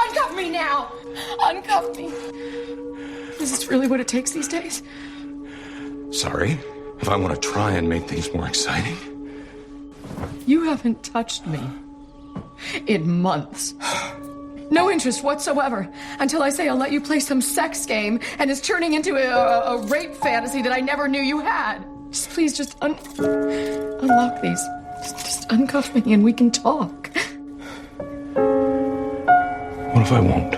Uncuff me now! Uncuff me. Is this really what it takes these days? Sorry, if I want to try and make things more exciting. You haven't touched me in months. No interest whatsoever, until I say I'll let you play some sex game, and it's turning into a rape fantasy that I never knew you had. Please just unlock these. Just uncuff me and we can talk. What if I won't?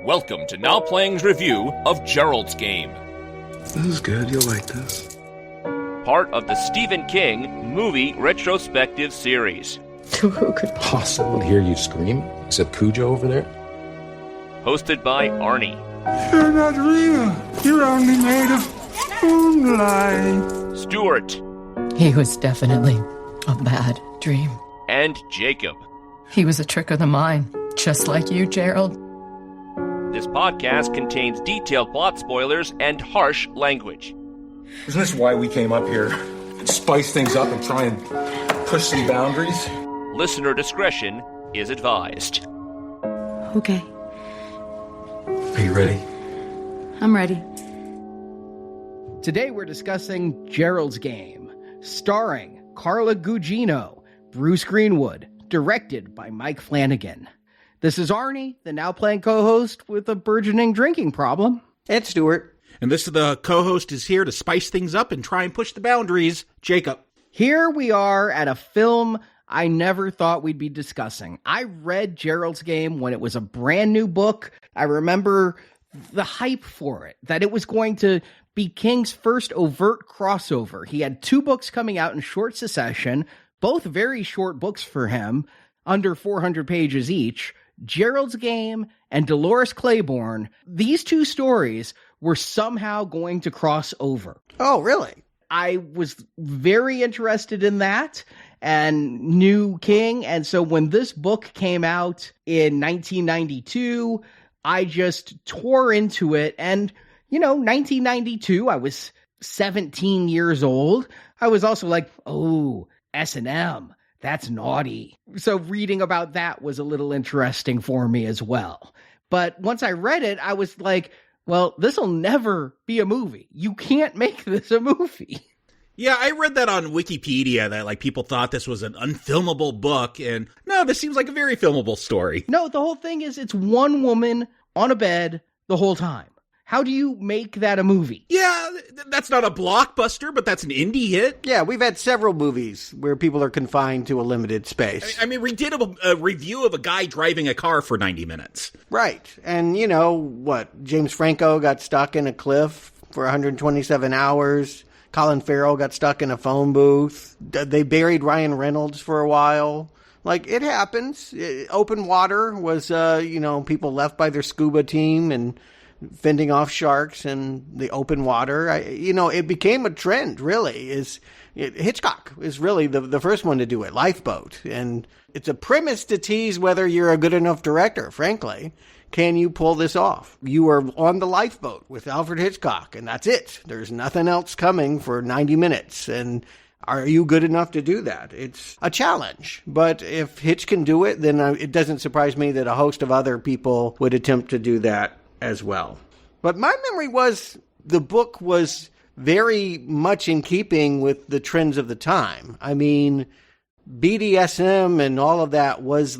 Welcome to Now Playing's review of Gerald's Game. This is good, you'll like this. Part of the Stephen King movie retrospective series. Who could possibly hear you scream, except Cujo over there? Hosted by Arnie. You're not real. You're only made of moonlight. Stuart. He was definitely a bad dream. And Jakob. He was a trick of the mind, just like you, Gerald. This podcast contains detailed plot spoilers and harsh language. Isn't this why we came up here? Spice things up and try and push some boundaries? Listener discretion is advised. Okay. Are you ready? I'm ready. Today we're discussing Gerald's Game, starring Carla Gugino, Bruce Greenwood, directed by Mike Flanagan. This is Arnie, the Now Playing co-host with a burgeoning drinking problem. And Stuart. And this is the co-host is here to spice things up and try and push the boundaries, Jakob. Here we are at a film I never thought we'd be discussing. I read Gerald's Game when it was a brand new book. I remember the hype for it, that it was going to be King's first overt crossover. He had 2 books coming out in short succession, both very short books for him, under 400 pages each. Gerald's Game and Dolores Claiborne, these 2 stories were somehow going to cross over. Oh, really? I was very interested in that and knew King. And so when this book came out in 1992, I just tore into it. And, 1992, I was 17 years old. I was also like, oh, S&M, that's naughty. So reading about that was a little interesting for me as well. But once I read it, I was like, well, this will never be a movie. You can't make this a movie. Yeah, I read that on Wikipedia that people thought this was an unfilmable book, and no, this seems like a very filmable story. No, the whole thing is it's one woman on a bed the whole time. How do you make that a movie? Yeah, that's not a blockbuster, but that's an indie hit. Yeah, we've had several movies where people are confined to a limited space. I mean, we did a review of a guy driving a car for 90 minutes. Right. And James Franco got stuck in a cliff for 127 hours. Colin Farrell got stuck in a phone booth. They buried Ryan Reynolds for a while. It happens. Open water was, people left by their scuba team and fending off sharks in the open water. It became a trend, really. Hitchcock is really the first one to do it, Lifeboat. And it's a premise to tease whether you're a good enough director, frankly. Can you pull this off? You are on the Lifeboat with Alfred Hitchcock, and that's it. There's nothing else coming for 90 minutes. And are you good enough to do that? It's a challenge. But if Hitch can do it, then it doesn't surprise me that a host of other people would attempt to do that as well. But my memory was the book was very much in keeping with the trends of the time. I mean, BDSM and all of that was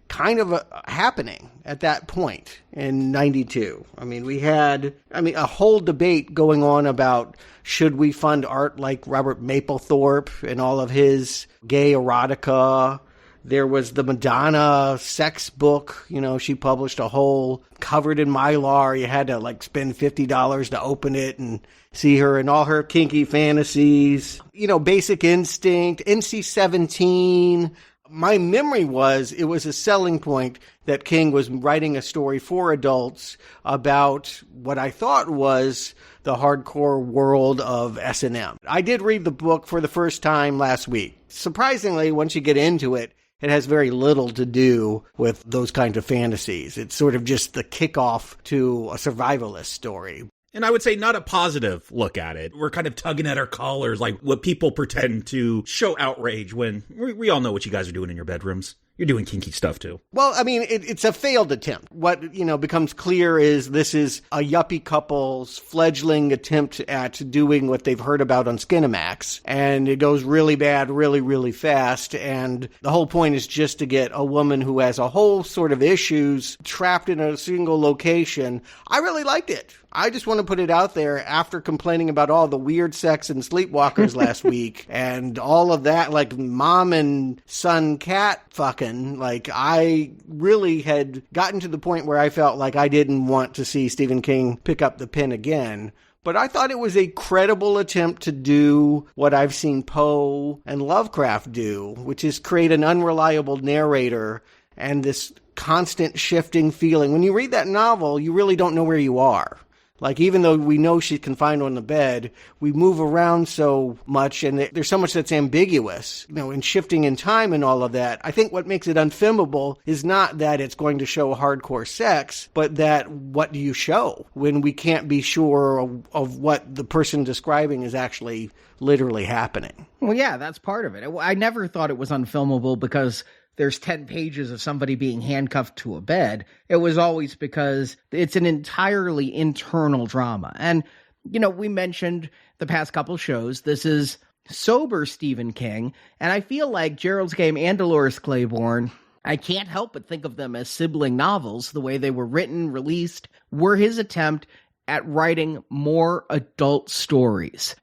kind of happening at that point in 92. I mean, we had a whole debate going on about should we fund art like Robert Mapplethorpe and all of his gay erotica. There was the Madonna sex book. She published a whole covered in Mylar. You had to spend $50 to open it and see her in all her kinky fantasies. Basic Instinct, NC-17. My memory was it was a selling point that King was writing a story for adults about what I thought was the hardcore world of S&M. I did read the book for the first time last week. Surprisingly, once you get into it, it has very little to do with those kinds of fantasies. It's sort of just the kickoff to a survivalist story. And I would say not a positive look at it. We're kind of tugging at our collars, like what people pretend to show outrage when we all know what you guys are doing in your bedrooms. you're doing kinky stuff too. Well, I mean, it's a failed attempt. What, becomes clear is this is a yuppie couple's fledgling attempt at doing what they've heard about on Skinamax. And it goes really bad, really, really fast. And the whole point is just to get a woman who has a whole sort of issues trapped in a single location. I really liked it. I just want to put it out there after complaining about all the weird sex and sleepwalkers last week and all of that, like mom and son cat fucking, like I really had gotten to the point where I felt like I didn't want to see Stephen King pick up the pen again. But I thought it was a credible attempt to do what I've seen Poe and Lovecraft do, which is create an unreliable narrator and this constant shifting feeling. When you read that novel, you really don't know where you are. Like, even though we know she's confined on the bed, we move around so much, and there's so much that's ambiguous, in shifting in time and all of that. I think what makes it unfilmable is not that it's going to show hardcore sex, but that what do you show when we can't be sure of what the person describing is actually literally happening? Well, yeah, that's part of it. I never thought it was unfilmable because there's 10 pages of somebody being handcuffed to a bed. It was always because it's an entirely internal drama. And, we mentioned the past couple shows, this is sober Stephen King. And I feel like Gerald's Game and Dolores Claiborne, I can't help but think of them as sibling novels. The way they were written, released, were his attempt at writing more adult stories.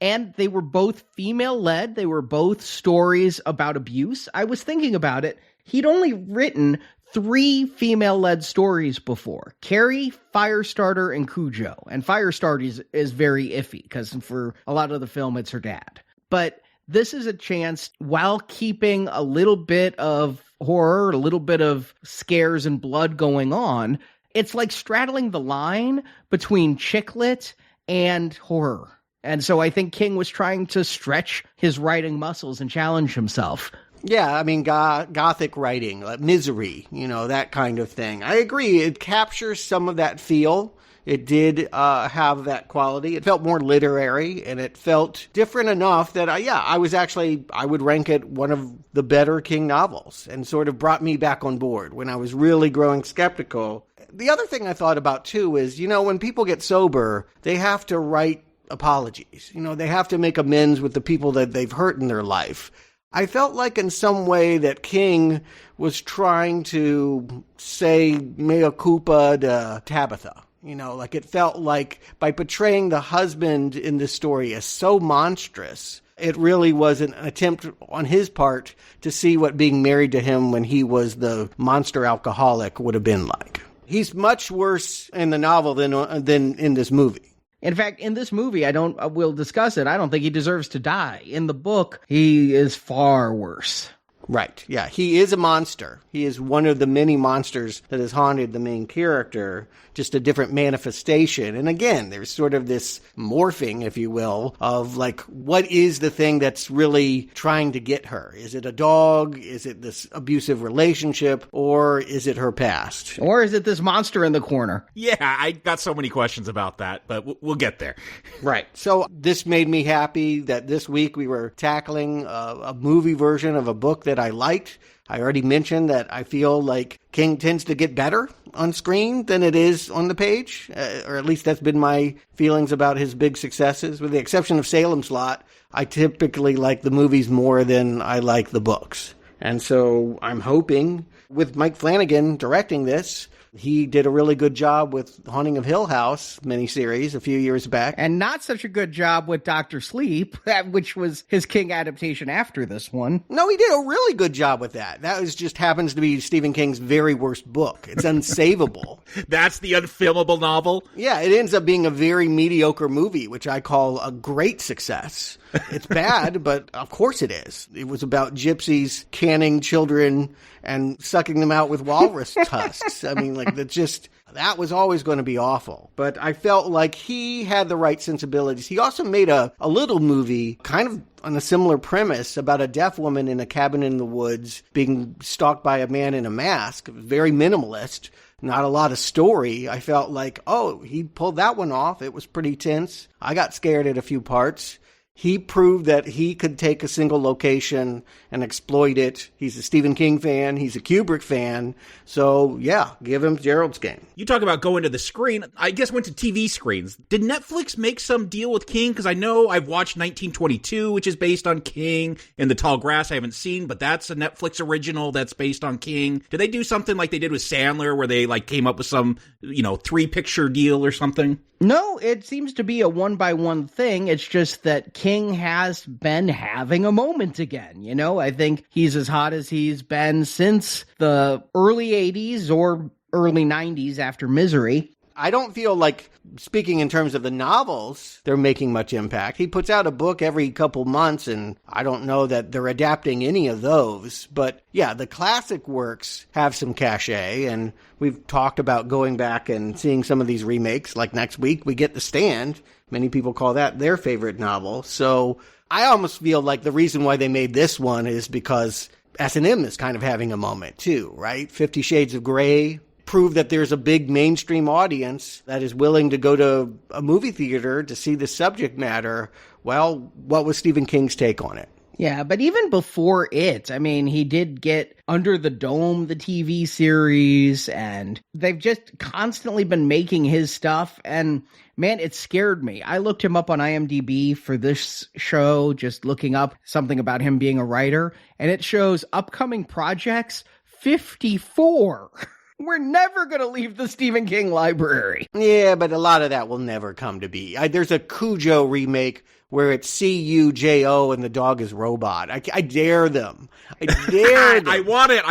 And they were both female-led. They were both stories about abuse. I was thinking about it. He'd only written 3 female-led stories before. Carrie, Firestarter, and Cujo. And Firestarter is very iffy, because for a lot of the film, it's her dad. But this is a chance, while keeping a little bit of horror, a little bit of scares and blood going on, it's like straddling the line between chick lit and horror. And so I think King was trying to stretch his writing muscles and challenge himself. Yeah, I mean, gothic writing, like Misery, that kind of thing. I agree. It captures some of that feel. It did have that quality. It felt more literary, and it felt different enough that, I would rank it one of the better King novels, and sort of brought me back on board when I was really growing skeptical. The other thing I thought about, too, is, when people get sober, they have to write apologies. They have to make amends with the people that they've hurt in their life. I felt like in some way that King was trying to say mea culpa to Tabitha. Like it felt like by portraying the husband in this story as so monstrous, it really was an attempt on his part to see what being married to him when he was the monster alcoholic would have been like. He's much worse in the novel than in this movie. In fact, in this movie, we'll discuss it, I don't think he deserves to die. In the book, he is far worse. Right, yeah. He is a monster. He is one of the many monsters that has haunted the main character, just a different manifestation. And again, there's sort of this morphing, if you will, of like, what is the thing that's really trying to get her? Is it a dog? Is it this abusive relationship? Or is it her past? Or is it this monster in the corner? Yeah, I got so many questions about that, but we'll get there. Right. So this made me happy that this week we were tackling a movie version of a book that I liked. I already mentioned that I feel like King tends to get better on screen than it is on the page, or at least that's been my feelings about his big successes. With the exception of Salem's Lot, I typically like the movies more than I like the books. And so I'm hoping, with Mike Flanagan directing this, he did a really good job with Haunting of Hill House miniseries a few years back. And not such a good job with Dr. Sleep, which was his King adaptation after this one. No, he did a really good job with that. That just happens to be Stephen King's very worst book. It's unsavable. That's the unfilmable novel? Yeah, it ends up being a very mediocre movie, which I call a great success. It's bad, but of course it is. It was about gypsies canning children and sucking them out with walrus tusks. I mean, like, that was always going to be awful. But I felt like he had the right sensibilities. He also made a little movie kind of on a similar premise about a deaf woman in a cabin in the woods being stalked by a man in a mask. Very minimalist. Not a lot of story. I felt like, he pulled that one off. It was pretty tense. I got scared at a few parts. He proved that he could take a single location and exploit it. He's a Stephen King fan. He's a Kubrick fan. So, yeah, give him Gerald's Game. You talk about going to the screen. I guess went to TV screens. Did Netflix make some deal with King? Because I know I've watched 1922, which is based on King, and The Tall Grass I haven't seen, but that's a Netflix original that's based on King. Did they do something like they did with Sandler, where they like came up with some, 3-picture deal or something? No, it seems to be a one-by-one thing. It's just that King has been having a moment again. I think he's as hot as he's been since the early 80s or early 90s after Misery. I don't feel like, speaking in terms of the novels, they're making much impact. He puts out a book every couple months, and I don't know that they're adapting any of those. But yeah, the classic works have some cachet, and we've talked about going back and seeing some of these remakes. Like next week, we get The Stand. Many people call that their favorite novel. So I almost feel like the reason why they made this one is because S&M is kind of having a moment too, right? 50 Shades of Grey prove that there's a big mainstream audience that is willing to go to a movie theater to see the subject matter. Well, what was Stephen King's take on it? Yeah, but even before it, he did get Under the Dome, the TV series, and they've just constantly been making his stuff, and man, it scared me. I looked him up on IMDb for this show, just looking up something about him being a writer, and it shows upcoming projects 54. We're never going to leave the Stephen King library. Yeah, but a lot of that will never come to be. There's a Cujo remake where it's C-U-J-O and the dog is robot. I dare them. I dare them. I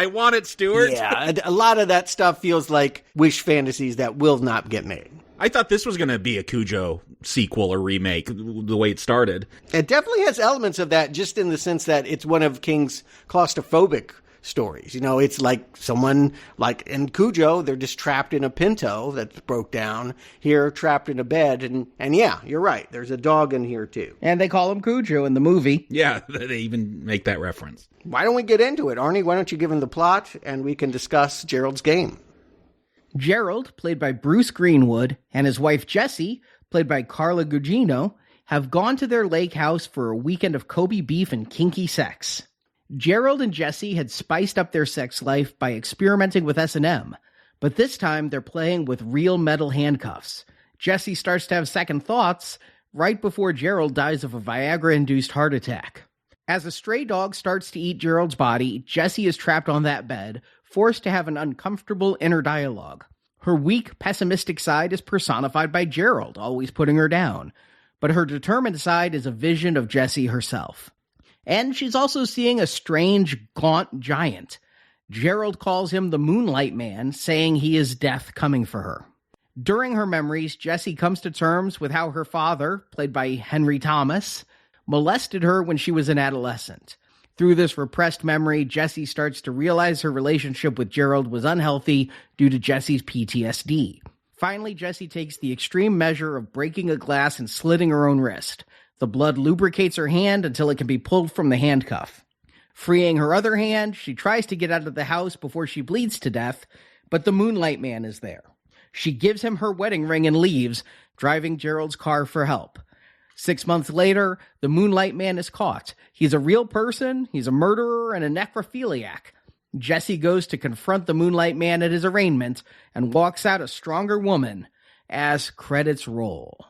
want it, Stuart. Yeah, a lot of that stuff feels like wish fantasies that will not get made. I thought this was going to be a Cujo sequel or remake, the way it started. It definitely has elements of that, just in the sense that it's one of King's claustrophobic stories. It's like someone, like in Cujo, they're just trapped in a Pinto that's broke down. Here, trapped in a bed. And yeah, you're right. There's a dog in here too. And they call him Cujo in the movie. Yeah, they even make that reference. Why don't we get into it? Arnie, why don't you give him the plot and we can discuss Gerald's Game? Gerald, played by Bruce Greenwood, and his wife Jessie, played by Carla Gugino, have gone to their lake house for a weekend of Kobe beef and kinky sex. Gerald and Jessie had spiced up their sex life by experimenting with S&M, but this time they're playing with real metal handcuffs. Jessie starts to have second thoughts right before Gerald dies of a Viagra-induced heart attack. As a stray dog starts to eat Gerald's body, Jessie is trapped on that bed, forced to have an uncomfortable inner dialogue. Her weak, pessimistic side is personified by Gerald, always putting her down, but her determined side is a vision of Jessie herself. And she's also seeing a strange, gaunt giant. Gerald calls him the Moonlight Man, saying he is death coming for her. During her memories, Jessie comes to terms with how her father, played by Henry Thomas, molested her when she was an adolescent. Through this repressed memory, Jessie starts to realize her relationship with Gerald was unhealthy due to Jessie's PTSD. Finally, Jessie takes the extreme measure of breaking a glass and slitting her own wrist. The blood lubricates her hand until it can be pulled from the handcuff. Freeing her other hand, she tries to get out of the house before she bleeds to death, but the Moonlight Man is there. She gives him her wedding ring and leaves, driving Gerald's car for help. 6 months later, the Moonlight Man is caught. He's a real person, he's a murderer, and a necrophiliac. Jessie goes to confront the Moonlight Man at his arraignment and walks out a stronger woman as credits roll.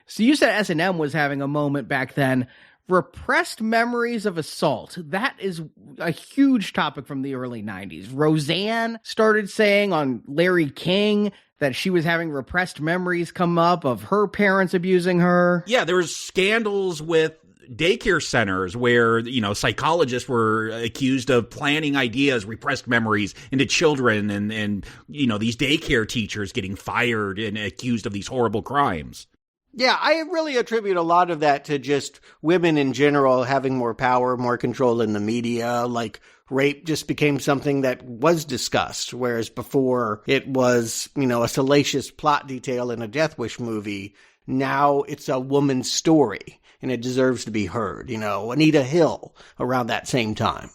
So you said S&M was having a moment back then. Repressed memories of assault. That is a huge topic from the early 90s. Roseanne started saying on Larry King that she was having repressed memories come up of her parents abusing her. Yeah, there was scandals with daycare centers where, psychologists were accused of planting ideas, repressed memories into children, and these daycare teachers getting fired and accused of these horrible crimes. Yeah, I really attribute a lot of that to just women in general having more power, more control in the media. Like, rape just became something that was discussed, whereas before it was, a salacious plot detail in a Death Wish movie. Now it's a woman's story, and it deserves to be heard. Anita Hill around that same time.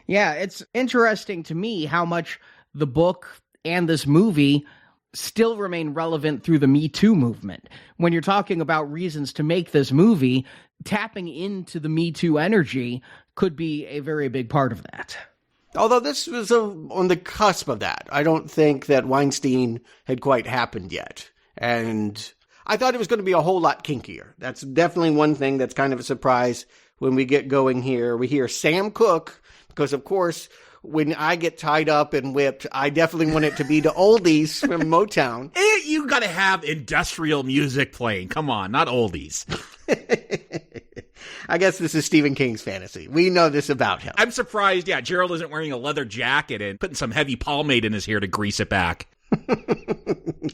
Yeah, it's interesting to me how much the book and this movie still remain relevant through the Me Too movement. When you're talking about reasons to make this movie, tapping into the Me Too energy could be a very big part of that. Although this was on the cusp of that. I don't think that Weinstein had quite happened yet. And I thought it was going to be a whole lot kinkier. That's definitely one thing that's kind of a surprise when we get going here. We hear Sam Cooke, because of course, when I get tied up and whipped, I definitely want it to be the oldies from Motown. You gotta have industrial music playing. Come on, not oldies. I guess this is Stephen King's fantasy. We know this about him. I'm surprised, Gerald isn't wearing a leather jacket and putting some heavy pomade in his hair to grease it back.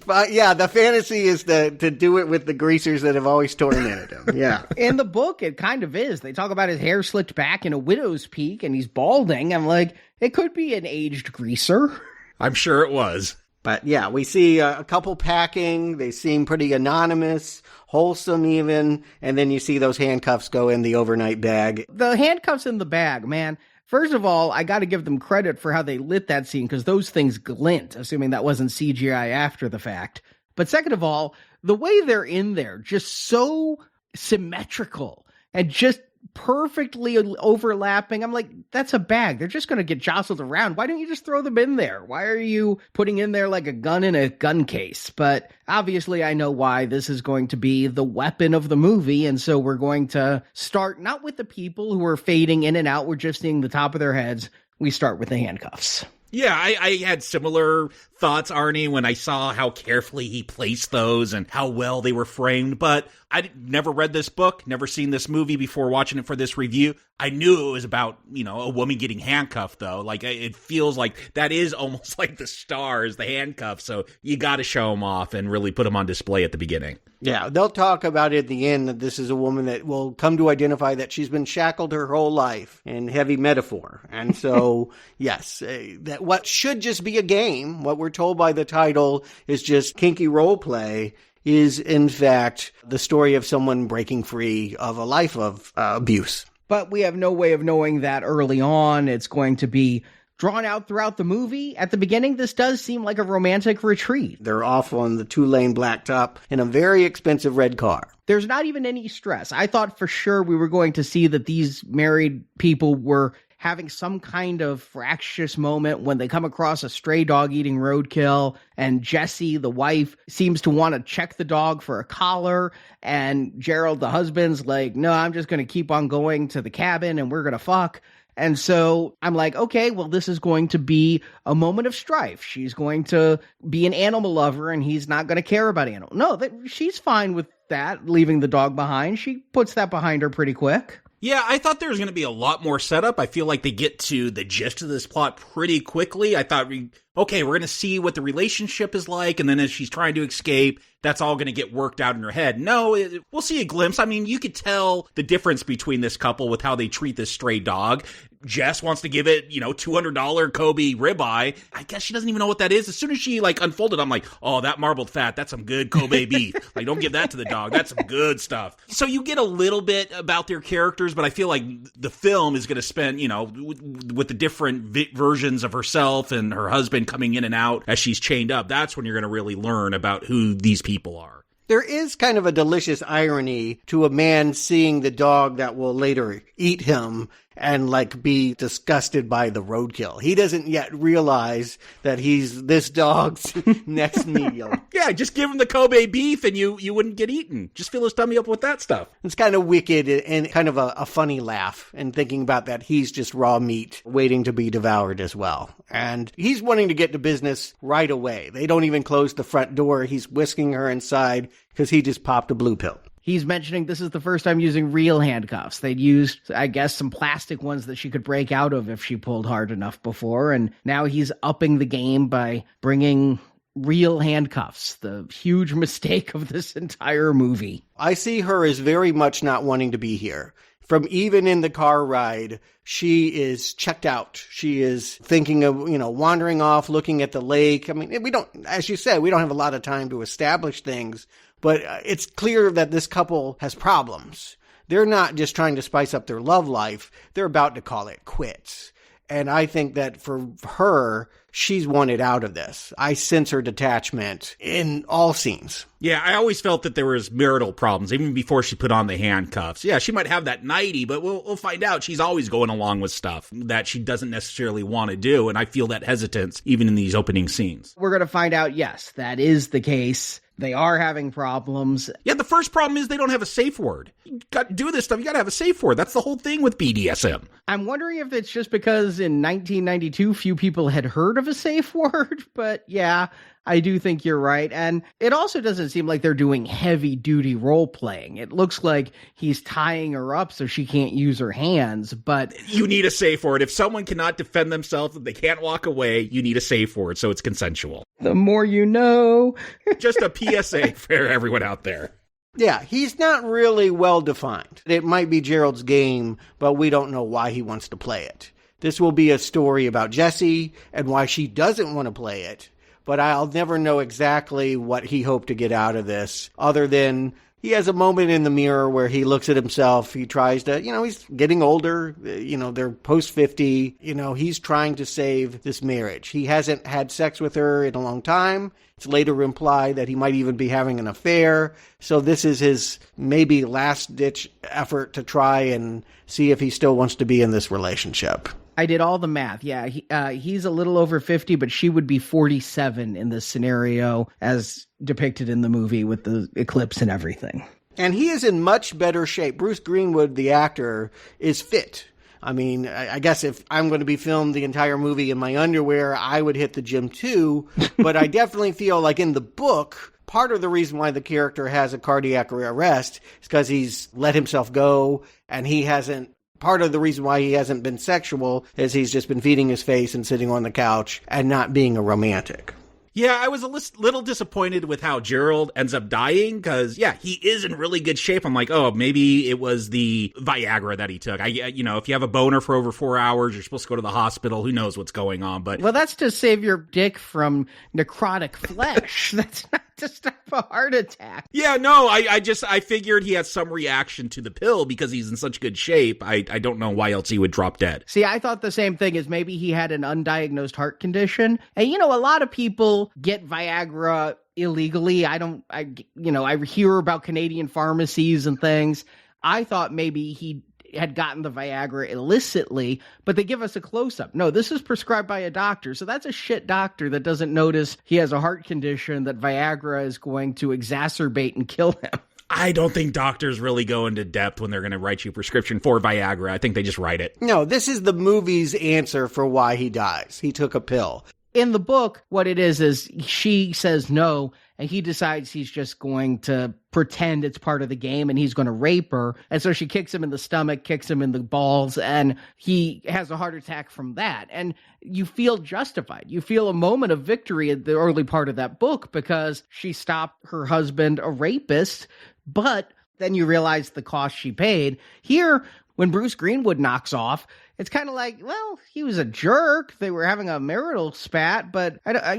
But yeah, the fantasy is to do it with the greasers that have always tormented him. Yeah. In the book, it kind of is. They talk about his hair slicked back in a widow's peak and he's balding. I'm like, it could be an aged greaser. I'm sure it was. But yeah, we see a couple packing. They seem pretty anonymous, wholesome even. And then you see those handcuffs go in the overnight bag. The handcuffs in the bag, man. First of all, I got to give them credit for how they lit that scene because those things glint, assuming that wasn't CGI after the fact. But second of all, the way they're in there, just so symmetrical and just perfectly overlapping. I'm like, that's a bag. They're just going to get jostled around. Why don't you just throw them in there? Why are you putting in there like a gun in a gun case? But obviously I know why this is going to be the weapon of the movie. And so we're going to start not with the people who are fading in and out. We're just seeing the top of their heads. We start with the handcuffs. Yeah, I had similar thoughts, Arnie, when I saw how carefully he placed those and how well they were framed. But I never read this book, never seen this movie before watching it for this review. I knew it was about, a woman getting handcuffed, though. Like, it feels like that is almost like the stars, the handcuffs. So you got to show them off and really put them on display at the beginning. Yeah, they'll talk about it at the end that this is a woman that will come to identify that she's been shackled her whole life, in heavy metaphor. And so, yes, that what should just be a game, what we're told by the title is just kinky role play, is in fact the story of someone breaking free of a life of abuse. But we have no way of knowing that early on. It's going to be drawn out throughout the movie. At the beginning, this does seem like a romantic retreat. They're off on the 2-lane blacktop in a very expensive red car. There's not even any stress. I thought for sure we were going to see that these married people were having some kind of fractious moment when they come across a stray dog eating roadkill, and Jessie, the wife, seems to want to check the dog for a collar, and Gerald, the husband's like, no, I'm just going to keep on going to the cabin and we're going to fuck. And so I'm like, okay, well, this is going to be a moment of strife. She's going to be an animal lover and he's not going to care about animals. No, she's fine with that, leaving the dog behind. She puts that behind her pretty quick. Yeah, I thought there was going to be a lot more setup. I feel like they get to the gist of this plot pretty quickly. I thought, we're going to see what the relationship is like, and then as she's trying to escape, that's all going to get worked out in her head. No, we'll see a glimpse. I mean, you could tell the difference between this couple with how they treat this stray dog. Jess wants to give it, $200 Kobe ribeye. I guess she doesn't even know what that is. As soon as she unfolded, I'm like, oh, that marbled fat, that's some good Kobe beef. Don't give that to the dog. That's some good stuff. So you get a little bit about their characters, but I feel like the film is going to spend, with the different versions of herself and her husband coming in and out as she's chained up. That's when you're going to really learn about who these people are. There is kind of a delicious irony to a man seeing the dog that will later eat him and be disgusted by the roadkill. He doesn't yet realize that he's this dog's next meal. Yeah, just give him the Kobe beef and you wouldn't get eaten. Just fill his tummy up with that stuff. It's kind of wicked and kind of a funny laugh, and thinking about that he's just raw meat waiting to be devoured as well. And he's wanting to get to business right away. They don't even close the front door. He's whisking her inside because he just popped a blue pill. He's mentioning this is the first time using real handcuffs. They'd used, I guess, some plastic ones that she could break out of if she pulled hard enough before. And now he's upping the game by bringing real handcuffs, the huge mistake of this entire movie. I see her as very much not wanting to be here. From even in the car ride, she is checked out. She is thinking of, wandering off, looking at the lake. I mean, we don't, as you said, we don't have a lot of time to establish things, but it's clear that this couple has problems. They're not just trying to spice up their love life. They're about to call it quits. And I think that for her, she's wanted out of this. I sense her detachment in all scenes. Yeah, I always felt that there was marital problems, even before she put on the handcuffs. Yeah, she might have that nightie, but we'll find out. She's always going along with stuff that she doesn't necessarily want to do, and I feel that hesitance even in these opening scenes. We're going to find out, yes, that is the case. They are having problems. Yeah, the first problem is they don't have a safe word. You got to do this stuff, you got to have a safe word. That's the whole thing with BDSM. I'm wondering if it's just because in 1992 few people had heard of a safe word, but yeah, I do think you're right. And it also doesn't seem like they're doing heavy duty role playing. It looks like he's tying her up so she can't use her hands, but you need a safe word. If someone cannot defend themselves, if they can't walk away, you need a safe word so it's consensual. The more you know. Just a PSA for everyone out there. Yeah, he's not really well defined. It might be Gerald's game, but we don't know why he wants to play it. This will be a story about Jessie and why she doesn't want to play it. But I'll never know exactly what he hoped to get out of this, other than he has a moment in the mirror where he looks at himself. He tries to, he's getting older. They're post-50. He's trying to save this marriage. He hasn't had sex with her in a long time. It's later implied that he might even be having an affair. So this is his maybe last-ditch effort to try and see if he still wants to be in this relationship. I did all the math. Yeah, he's a little over 50, but she would be 47 in this scenario as depicted in the movie with the eclipse and everything. And he is in much better shape. Bruce Greenwood, the actor, is fit. I mean, I guess if I'm going to be filmed the entire movie in my underwear, I would hit the gym too. But I definitely feel like in the book, part of the reason why the character has a cardiac arrest is because he's let himself go and he hasn't. Part of the reason why he hasn't been sexual is he's just been feeding his face and sitting on the couch and not being a romantic. Yeah, I was a little disappointed with how Gerald ends up dying because, yeah, he is in really good shape. I'm like, oh, maybe it was the Viagra that he took. If you have a boner for over 4 hours, you're supposed to go to the hospital. Who knows what's going on? But well, that's to save your dick from necrotic flesh. That's not to stop a heart attack. Yeah, no, I figured he had some reaction to the pill because he's in such good shape. I don't know why else he would drop dead. See, I thought the same thing, as maybe he had an undiagnosed heart condition. And, a lot of people get Viagra illegally. I hear about Canadian pharmacies and things. I thought maybe he had gotten the Viagra illicitly, but they give us a close-up. No, this is prescribed by a doctor, so that's a shit doctor that doesn't notice he has a heart condition that Viagra is going to exacerbate and kill him. I don't think doctors really go into depth when they're going to write you a prescription for Viagra. I think they just write it. No, this is the movie's answer for why he dies. He took a pill. In the book, what it is she says no, and he decides he's just going to pretend it's part of the game and he's going to rape her. And so she kicks him in the stomach, kicks him in the balls, and he has a heart attack from that. And you feel justified. You feel a moment of victory at the early part of that book because she stopped her husband, a rapist, but then you realize the cost she paid. Here, when Bruce Greenwood knocks off, it's kind of like, well, he was a jerk. They were having a marital spat, but I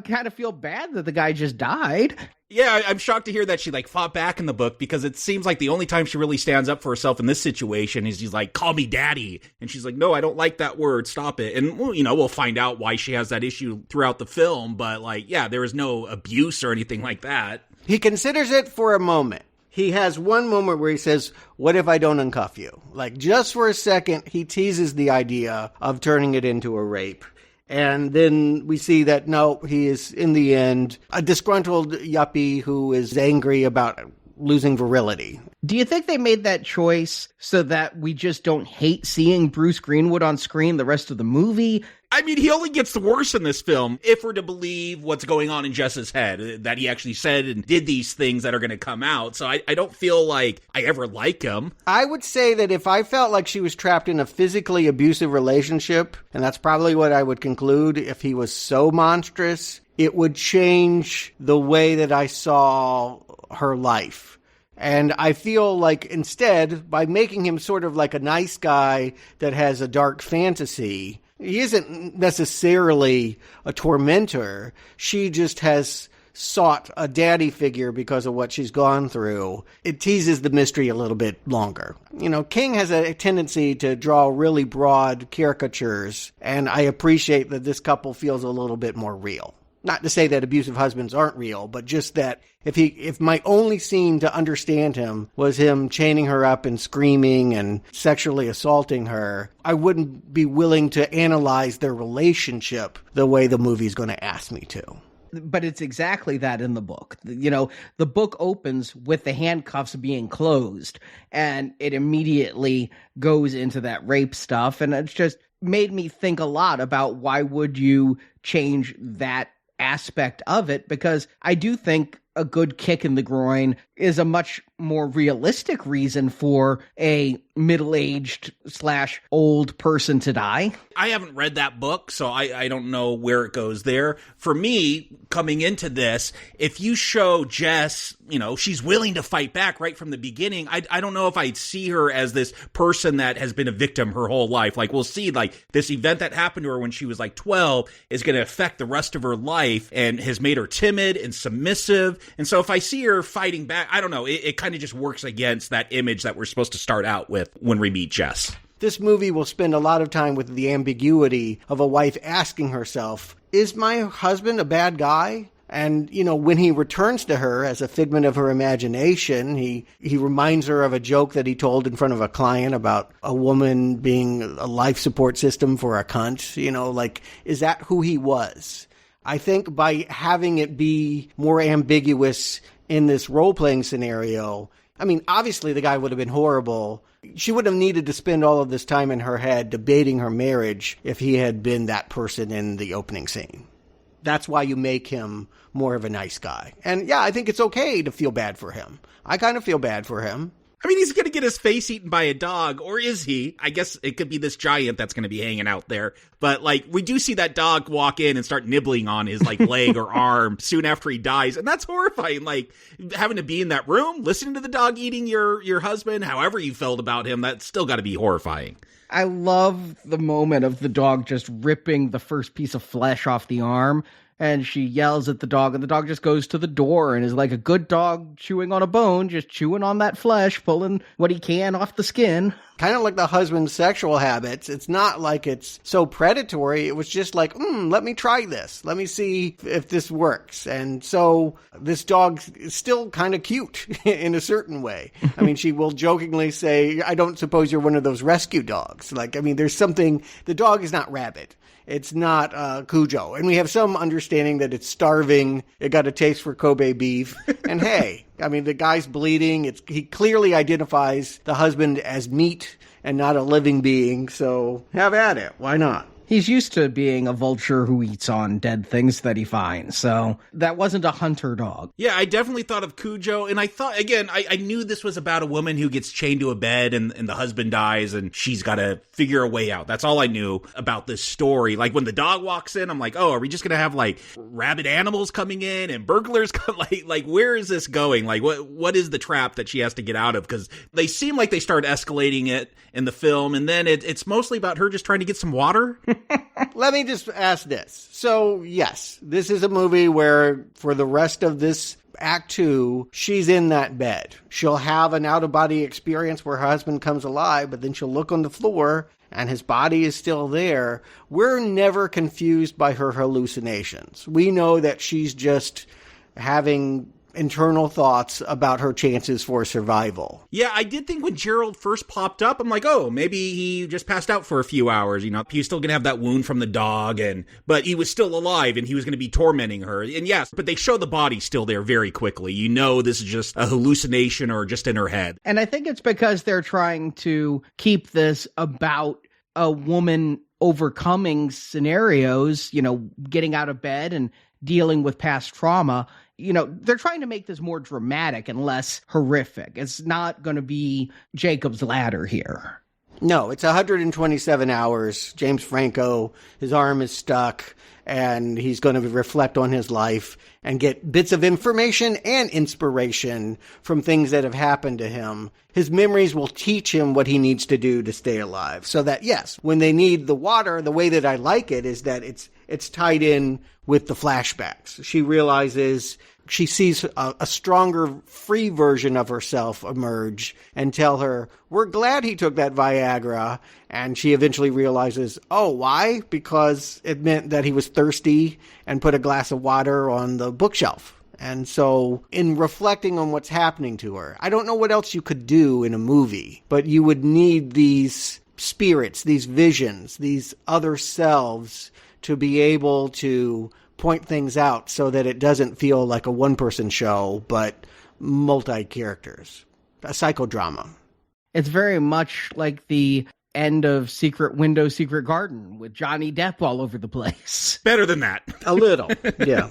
kind of feel bad that the guy just died. Yeah, I'm shocked to hear that she fought back in the book because it seems like the only time she really stands up for herself in this situation is he's like, call me daddy. And she's like, no, I don't like that word. Stop it. And, we'll find out why she has that issue throughout the film. But there is no abuse or anything like that. He considers it for a moment. He has one moment where he says, what if I don't uncuff you? Just for a second, he teases the idea of turning it into a rape. And then we see that, no, he is, in the end, a disgruntled yuppie who is angry about losing virility. Do you think they made that choice so that we just don't hate seeing Bruce Greenwood on screen the rest of the movie? I mean, he only gets worse in this film if we're to believe what's going on in Jess's head, that he actually said and did these things that are going to come out. So I don't feel like I ever like him. I would say that if I felt like she was trapped in a physically abusive relationship, and that's probably what I would conclude if he was so monstrous, it would change the way that I saw her life. And I feel like instead, by making him sort of like a nice guy that has a dark fantasy, he isn't necessarily a tormentor. She just has sought a daddy figure because of what she's gone through, it teases the mystery a little bit longer. You know, King has a tendency to draw really broad caricatures, and I appreciate that this couple feels a little bit more real. Not to say that abusive husbands aren't real, but just that if my only scene to understand him was him chaining her up and screaming and sexually assaulting her, I wouldn't be willing to analyze their relationship the way the movie's going to ask me to. But it's exactly that in the book. You know, the book opens with the handcuffs being closed, and it immediately goes into that rape stuff. And it's just made me think a lot about why would you change that aspect of it, because I do think a good kick in the groin is a much more realistic reason for a middle-aged / old person to die. I haven't read that book, so I don't know where it goes there. For me, coming into this, if you show Jess, you know, she's willing to fight back right from the beginning, I don't know if I'd see her as this person that has been a victim her whole life. Like, we'll see, like, this event that happened to her when she was like 12 is going to affect the rest of her life and has made her timid and submissive. And so if I see her fighting back, I don't know, it kind of just works against that image that we're supposed to start out with when we meet Jess. This movie will spend a lot of time with the ambiguity of a wife asking herself, is my husband a bad guy? And, you know, when he returns to her as a figment of her imagination, he reminds her of a joke that he told in front of a client about a woman being a life support system for a cunt. You know, like, is that who he was? I think by having it be more ambiguous in this role-playing scenario, I mean, obviously the guy would have been horrible. She would have needed to spend all of this time in her head debating her marriage if he had been that person in the opening scene. That's why you make him more of a nice guy. And yeah, I think it's okay to feel bad for him. I kind of feel bad for him. I mean, he's going to get his face eaten by a dog, or is he? I guess it could be this giant that's going to be hanging out there. But, like, we do see that dog walk in and start nibbling on his, like, leg or arm soon after he dies. And that's horrifying. Like, having to be in that room, listening to the dog eating your husband, however you felt about him, that's still got to be horrifying. I love the moment of the dog just ripping the first piece of flesh off the arm. And she yells at the dog, and the dog just goes to the door and is like a good dog chewing on a bone, just chewing on that flesh, pulling what he can off the skin. Kind of like the husband's sexual habits. It's not like it's so predatory. It was just like, let me try this. Let me see if this works. And so this dog is still kind of cute in a certain way. I mean, she will jokingly say, I don't suppose you're one of those rescue dogs. Like, I mean, there's something, the dog is not rabid. It's not Cujo. And we have some understanding that it's starving. It got a taste for Kobe beef. And hey, I mean, the guy's bleeding. He clearly identifies the husband as meat and not a living being. So have at it. Why not? He's used to being a vulture who eats on dead things that he finds, so that wasn't a hunter dog. Yeah, I definitely thought of Cujo, and I thought, again, I knew this was about a woman who gets chained to a bed and the husband dies and she's got to figure a way out. That's all I knew about this story. Like, when the dog walks in, I'm like, oh, are we just going to have, like, rabid animals coming in and burglars? Like, where is this going? Like, what is the trap that she has to get out of? Because they seem like they start escalating it in the film, and then it's mostly about her just trying to get some water. Let me just ask this. So, yes, this is a movie where for the rest of this Act 2, she's in that bed. She'll have an out-of-body experience where her husband comes alive, but then she'll look on the floor and his body is still there. We're never confused by her hallucinations. We know that she's just having internal thoughts about her chances for survival. Yeah, I did think when Gerald first popped up, I'm like, oh, maybe he just passed out for a few hours. You know, he's still going to have that wound from the dog, but he was still alive and he was going to be tormenting her. And yes, but they show the body still there very quickly. You know, this is just a hallucination or just in her head. And I think it's because they're trying to keep this about a woman overcoming scenarios, you know, getting out of bed and dealing with past trauma. You know, they're trying to make this more dramatic and less horrific. It's not going to be Jacob's Ladder here. No, it's 127 hours. James Franco, his arm is stuck, and he's going to reflect on his life and get bits of information and inspiration from things that have happened to him. His memories will teach him what he needs to do to stay alive. So that, yes, when they need the water, the way that I like it is that it's tied in with the flashbacks. She realizes she sees a stronger, free version of herself emerge and tell her, we're glad he took that Viagra. And she eventually realizes, oh, why? Because it meant that he was thirsty and put a glass of water on the bookshelf. And so in reflecting on what's happening to her, I don't know what else you could do in a movie, but you would need these spirits, these visions, these other selves to be able to point things out so that it doesn't feel like a one-person show, but multi-characters. A psychodrama. It's very much like the end of Secret Window, Secret Garden with Johnny Depp all over the place. Better than that. A little, yeah.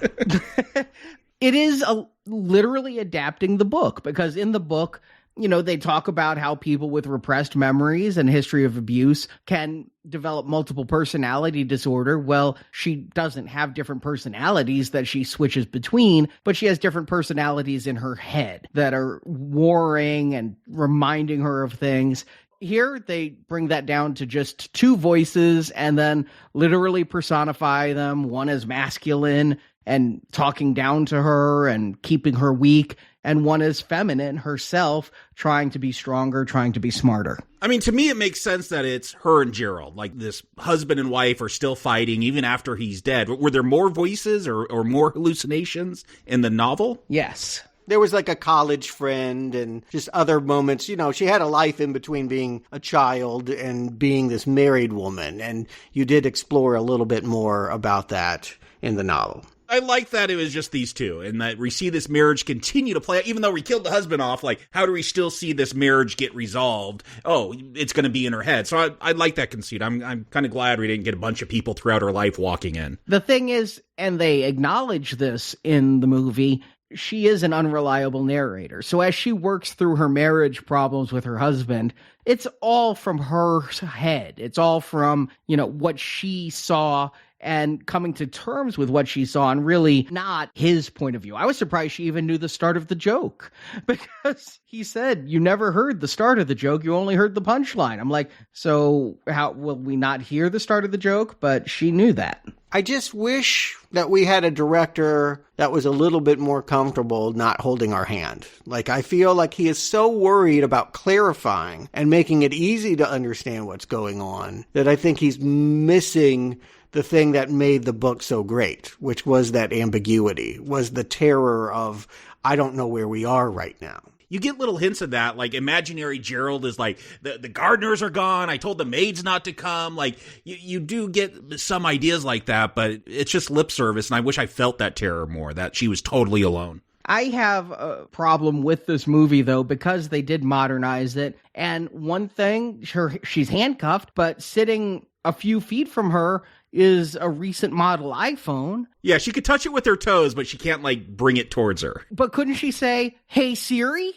It is literally adapting the book, because in the book, they talk about how people with repressed memories and history of abuse can develop multiple personality disorder. Well, she doesn't have different personalities that she switches between, but she has different personalities in her head that are warring and reminding her of things. Here, they bring that down to just two voices and then literally personify them. One is masculine and talking down to her and keeping her weak, and one is feminine herself, trying to be stronger, trying to be smarter. I mean, to me, it makes sense that it's her and Gerald. Like, this husband and wife are still fighting even after he's dead. Were there more voices or more hallucinations in the novel? Yes. There was like a college friend and just other moments. She had a life in between being a child and being this married woman. And you did explore a little bit more about that in the novel. I like that it was just these two, and that we see this marriage continue to play out. Even though we killed the husband off, like, how do we still see this marriage get resolved? Oh, it's going to be in her head. So I like that conceit. I'm kind of glad we didn't get a bunch of people throughout her life walking in. The thing is, and they acknowledge this in the movie, she is an unreliable narrator. So as she works through her marriage problems with her husband, it's all from her head. It's all from, what she saw and coming to terms with what she saw, and really not his point of view. I was surprised she even knew the start of the joke, because he said, you never heard the start of the joke, you only heard the punchline. I'm like, so how will we not hear the start of the joke? But she knew that. I just wish that we had a director that was a little bit more comfortable not holding our hand. Like, I feel like he is so worried about clarifying and making it easy to understand what's going on that I think he's missing the thing that made the book so great, which was that ambiguity, was the terror of, I don't know where we are right now. You get little hints of that, like imaginary Gerald is like, the gardeners are gone, I told the maids not to come. Like, you do get some ideas like that, but it's just lip service, and I wish I felt that terror more, that she was totally alone. I have a problem with this movie, though, because they did modernize it. And one thing, she's handcuffed, but sitting a few feet from her is a recent model iPhone. Yeah, she could touch it with her toes, but she can't, bring it towards her. But couldn't she say, hey, Siri?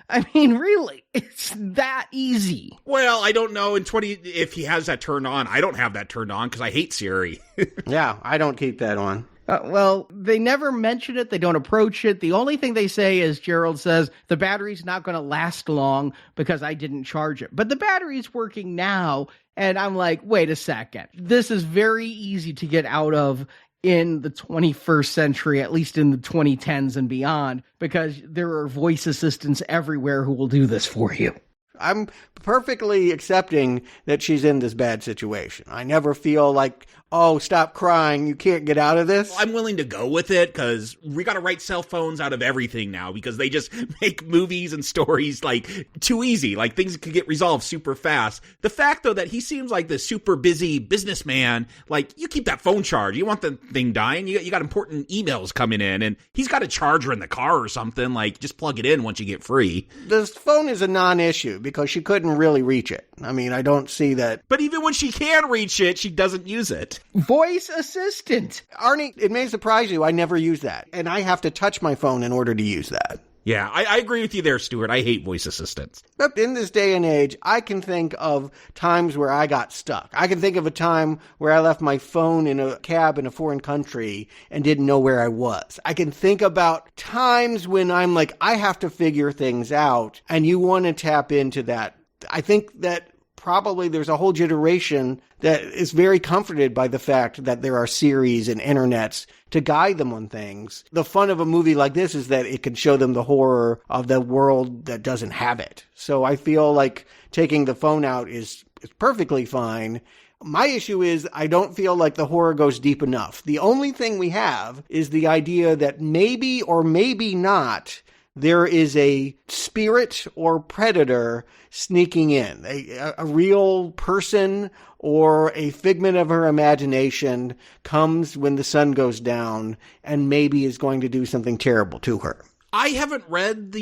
I mean, really, it's that easy. Well, I don't know if he has that turned on. I don't have that turned on because I hate Siri. Yeah, I don't keep that on. Well, they never mention it. They don't approach it. The only thing they say is, Gerald says, the battery's not going to last long because I didn't charge it. But the battery's working now. And I'm like, wait a second. This is very easy to get out of in the 21st century, at least in the 2010s and beyond, because there are voice assistants everywhere who will do this for you. I'm perfectly accepting that she's in this bad situation. I never feel like, oh, stop crying, you can't get out of this. I'm willing to go with it, because we got to write cell phones out of everything now, because they just make movies and stories, too easy. Things could get resolved super fast. The fact, though, that he seems like this super busy businessman, you keep that phone charged. You want the thing dying? You got important emails coming in, and he's got a charger in the car or something. Just plug it in once you get free. The phone is a non-issue, because she couldn't really reach it. I mean, I don't see that. But even when she can reach it, she doesn't use it. Voice assistant. Arnie, it may surprise you, I never use that. And I have to touch my phone in order to use that. Yeah, I agree with you there, Stuart. I hate voice assistants. But in this day and age, I can think of times where I got stuck. I can think of a time where I left my phone in a cab in a foreign country and didn't know where I was. I can think about times when I'm like, I have to figure things out, and you want to tap into that. I think that probably there's a whole generation that is very comforted by the fact that there are series and internets to guide them on things. The fun of a movie like this is that it can show them the horror of the world that doesn't have it. So I feel like taking the phone out is perfectly fine. My issue is I don't feel like the horror goes deep enough. The only thing we have is the idea that maybe or maybe not there is a spirit or predator sneaking in, a real person or a figment of her imagination comes when the sun goes down and maybe is going to do something terrible to her. I haven't read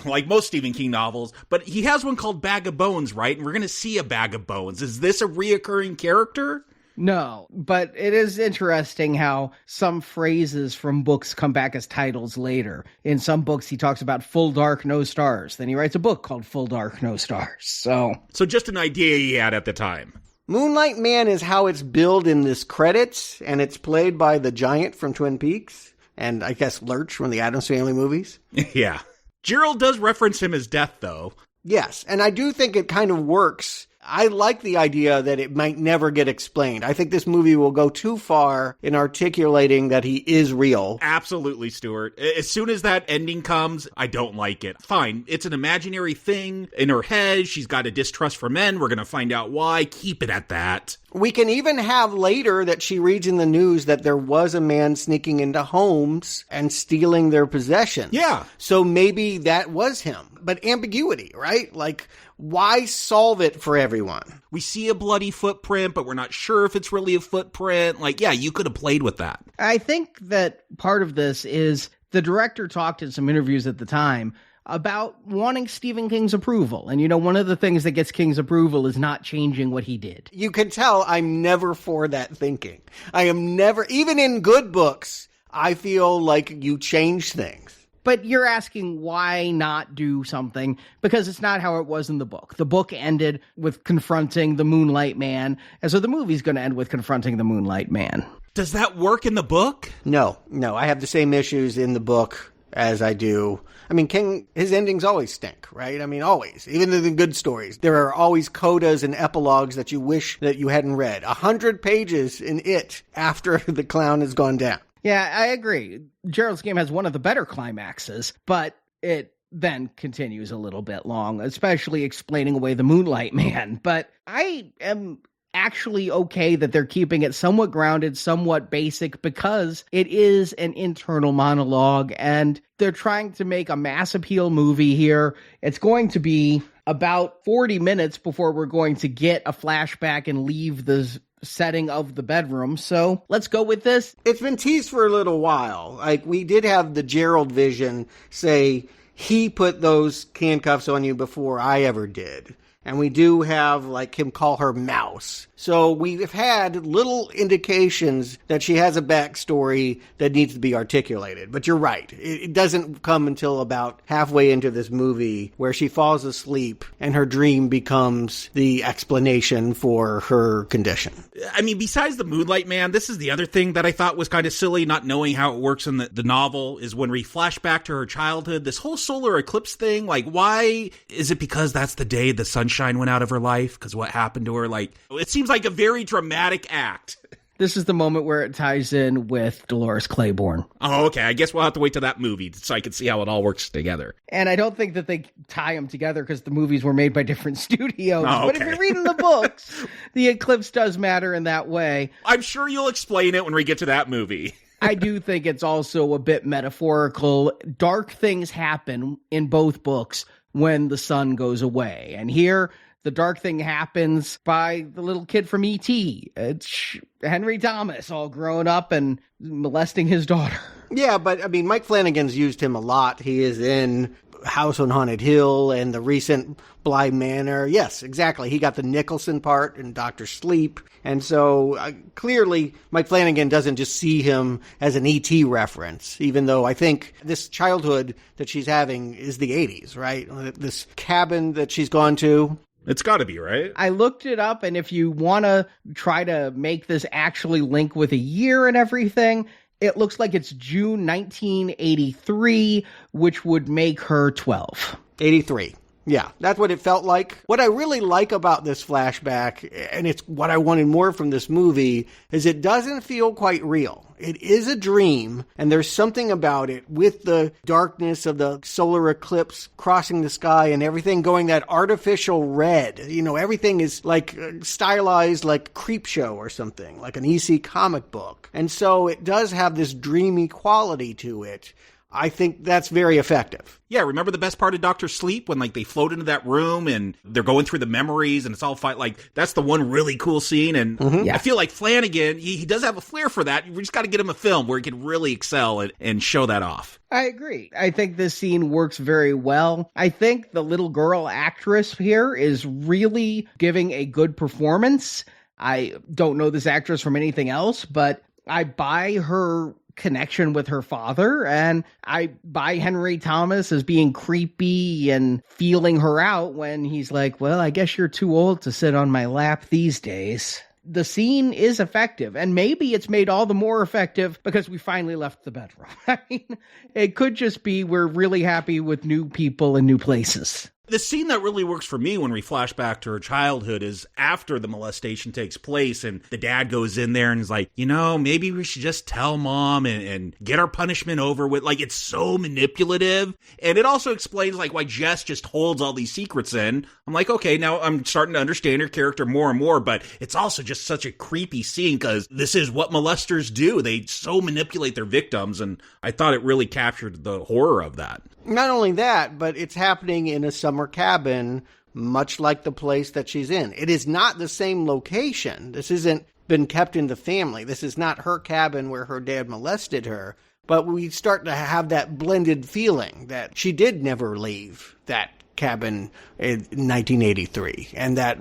like most Stephen King novels, but he has one called Bag of Bones, right? And we're going to see a Bag of Bones. Is this a reoccurring character? No, but it is interesting how some phrases from books come back as titles later. In some books, he talks about full dark, no stars. Then he writes a book called Full Dark, No Stars. So just an idea he had at the time. Moonlight Man is how it's billed in this credits, and it's played by the giant from Twin Peaks, and I guess Lurch from the Addams Family movies. Yeah. Gerald does reference him as Death, though. Yes, and I do think it kind of works. I like the idea that it might never get explained. I think this movie will go too far in articulating that he is real. Absolutely, Stuart. As soon as that ending comes, I don't like it. Fine, it's an imaginary thing in her head. She's got a distrust for men. We're going to find out why. Keep it at that. We can even have later that she reads in the news that there was a man sneaking into homes and stealing their possessions. Yeah. So maybe that was him. But ambiguity, right? Like, why solve it for everyone? We see a bloody footprint, but we're not sure if it's really a footprint. Like, yeah, you could have played with that. I think that part of this is the director talked in some interviews at the time about wanting Stephen King's approval. And, one of the things that gets King's approval is not changing what he did. You can tell I'm never for that thinking. I am never, even in good books, I feel like you change things. But you're asking why not do something, because it's not how it was in the book. The book ended with confronting the Moonlight Man, and so the movie's going to end with confronting the Moonlight Man. Does that work in the book? No. I have the same issues in the book as I do. I mean, King, his endings always stink, right? I mean, always. Even in the good stories. There are always codas and epilogues that you wish that you hadn't read. 100 pages in it after the clown has gone down. Yeah, I agree. Gerald's Game has one of the better climaxes, but it then continues a little bit long, especially explaining away the Moonlight Man. But I am actually okay that they're keeping it somewhat grounded, somewhat basic, because it is an internal monologue, and they're trying to make a mass appeal movie here. It's going to be about 40 minutes before we're going to get a flashback and leave the setting of the bedroom, so let's go with this. It's been teased for a little while. Like, we did have the Gerald vision say he put those handcuffs on you before I ever did. And we do have, like, him call her Mouse. So we've had little indications that she has a backstory that needs to be articulated. But you're right. It doesn't come until about halfway into this movie where she falls asleep and her dream becomes the explanation for her condition. I mean, besides the Moonlight Man, this is the other thing that I thought was kind of silly, not knowing how it works in the novel, is when we flash back to her childhood, this whole solar eclipse thing, like, why? Is it because that's the day the sunshine went out of her life? Because what happened to her? Like, it seems like a very dramatic act. This is the moment where it ties in with Dolores Claiborne. Oh, okay. I guess we'll have to wait till that movie so I can see how it all works together. And I don't think that they tie them together because the movies were made by different studios. Oh, okay. But if you're reading the books, the eclipse does matter in that way. I'm sure you'll explain it when we get to that movie. I do think it's also a bit metaphorical. Dark things happen in both books when the sun goes away. And here, the dark thing happens by the little kid from E.T. It's Henry Thomas, all grown up and molesting his daughter. Yeah, but, I mean, Mike Flanagan's used him a lot. He is in House on Haunted Hill and the recent Bly Manor. Yes, exactly. He got the Nicholson part in Dr. Sleep. And so, clearly, Mike Flanagan doesn't just see him as an E.T. reference, even though I think this childhood that she's having is the 80s, right? This cabin that she's gone to. It's got to be, right? I looked it up, and if you want to try to make this actually link with a year and everything, it looks like it's June 1983, which would make her 12. 83. Yeah, that's what it felt like. What I really like about this flashback, and it's what I wanted more from this movie, is it doesn't feel quite real. It is a dream, and there's something about it with the darkness of the solar eclipse crossing the sky and everything going that artificial red. You know, everything is like stylized like Creepshow or something, like an EC comic book. And so it does have this dreamy quality to it. I think that's very effective. Yeah, remember the best part of Dr. Sleep when, like, they float into that room and they're going through the memories and it's all like, that's the one really cool scene. And I feel like Flanagan, he does have a flair for that. We just got to get him a film where he can really excel and show that off. I agree. I think this scene works very well. I think the little girl actress here is really giving a good performance. I don't know this actress from anything else, but I buy her connection with her father, and I buy Henry Thomas as being creepy and feeling her out when he's like, well, I guess you're too old to sit on my lap these days. The scene is effective, and maybe it's made all the more effective because we finally left the bedroom. I mean, it could just be we're really happy with new people and new places. The scene that really works for me when we flash back to her childhood is after the molestation takes place and the dad goes in there and is like, you know, maybe we should just tell mom and get our punishment over with. Like, it's so manipulative. And it also explains, like, why Jess just holds all these secrets in. I'm like, okay, now I'm starting to understand her character more and more, but it's also just such a creepy scene because this is what molesters do. They so manipulate their victims, and I thought it really captured the horror of that. Not only that, but it's happening in a summer cabin, much like the place that she's in. It is not the same location. This isn't been kept in the family. This is not her cabin where her dad molested her. But we start to have that blended feeling that she did never leave that cabin in 1983. And that,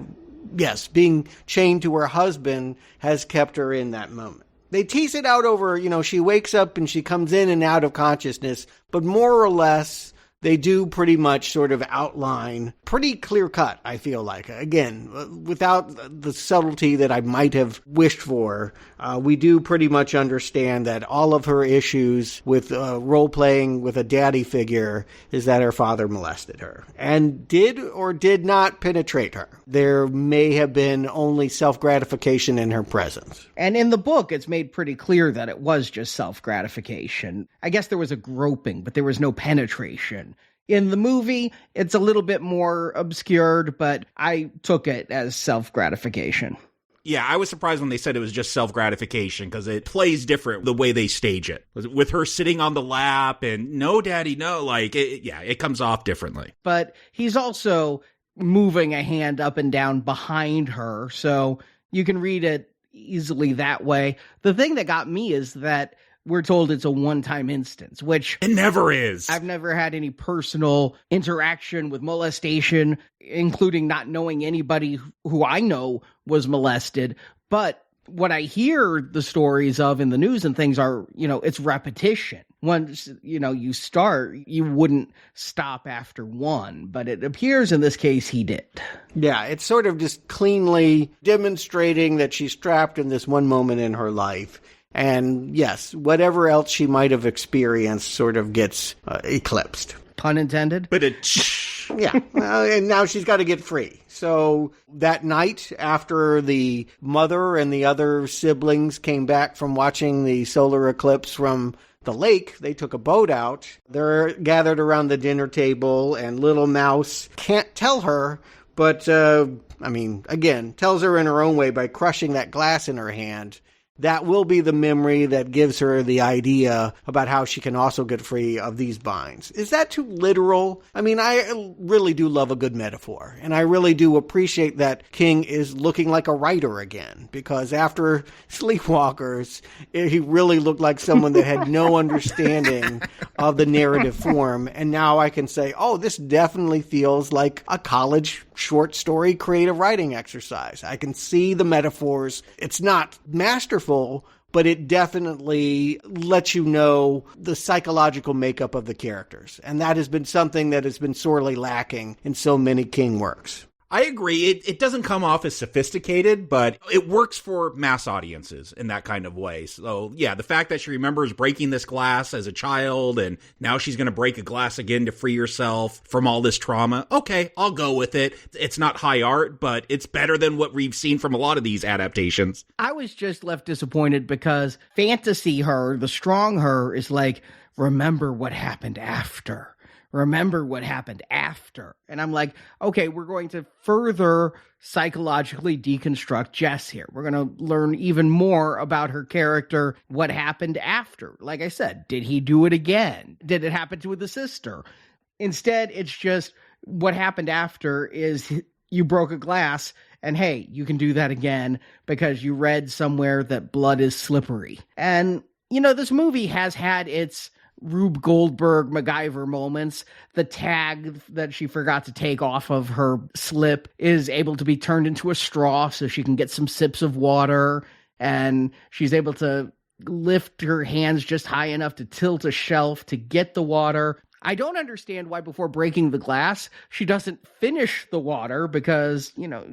yes, being chained to her husband has kept her in that moment. They tease it out over, you know, she wakes up and she comes in and out of consciousness, but more or less, they do pretty much sort of outline, pretty clear cut, I feel like. Again, without the subtlety that I might have wished for, we do pretty much understand that all of her issues with role-playing with a daddy figure is that her father molested her and did or did not penetrate her. There may have been only self-gratification in her presence. And in the book, it's made pretty clear that it was just self-gratification. I guess there was a groping, but there was no penetration. In the movie, it's a little bit more obscured, but I took it as self-gratification. Yeah, I was surprised when they said it was just self-gratification because it plays different the way they stage it. With her sitting on the lap and no, daddy, no, like, it comes off differently. But he's also moving a hand up and down behind her, so you can read it easily that way. The thing that got me is that we're told it's a one-time instance, which it never is. I've never had any personal interaction with molestation, including not knowing anybody who I know was molested. But what I hear the stories of in the news and things are, you know, it's repetition. Once, you know, you start, you wouldn't stop after one, but it appears in this case he did. Yeah, it's sort of just cleanly demonstrating that she's trapped in this one moment in her life. And yes, whatever else she might have experienced sort of gets eclipsed. Pun intended. But yeah, and now she's got to get free. So that night, after the mother and the other siblings came back from watching the solar eclipse from the lake, they took a boat out. They're gathered around the dinner table, and little Mouse can't tell her, but, again, tells her in her own way by crushing that glass in her hand. That will be the memory that gives her the idea about how she can also get free of these binds. Is that too literal? I mean, I really do love a good metaphor, and I really do appreciate that King is looking like a writer again, because after Sleepwalkers, he really looked like someone that had no understanding of the narrative form, and now I can say, oh, this definitely feels like a college short story creative writing exercise. I can see the metaphors. It's not masterful, but it definitely lets you know the psychological makeup of the characters. And that has been something that has been sorely lacking in so many King works. I agree. It doesn't come off as sophisticated, but it works for mass audiences in that kind of way. So, yeah, the fact that she remembers breaking this glass as a child and now she's going to break a glass again to free herself from all this trauma. Okay, I'll go with it. It's not high art, but it's better than what we've seen from a lot of these adaptations. I was just left disappointed because fantasy her, the strong her, is like, remember what happened after. Remember what happened after. And I'm like, okay, we're going to further psychologically deconstruct Jess here. We're going to learn even more about her character, what happened after. Like I said, did he do it again? Did it happen to the sister? Instead, it's just what happened after is you broke a glass and hey, you can do that again because you read somewhere that blood is slippery. And, you know, this movie has had its Rube Goldberg MacGyver moments. The tag that she forgot to take off of her slip is able to be turned into a straw so she can get some sips of water, and she's able to lift her hands just high enough to tilt a shelf to get the water. I don't understand why before breaking the glass, she doesn't finish the water because, you know,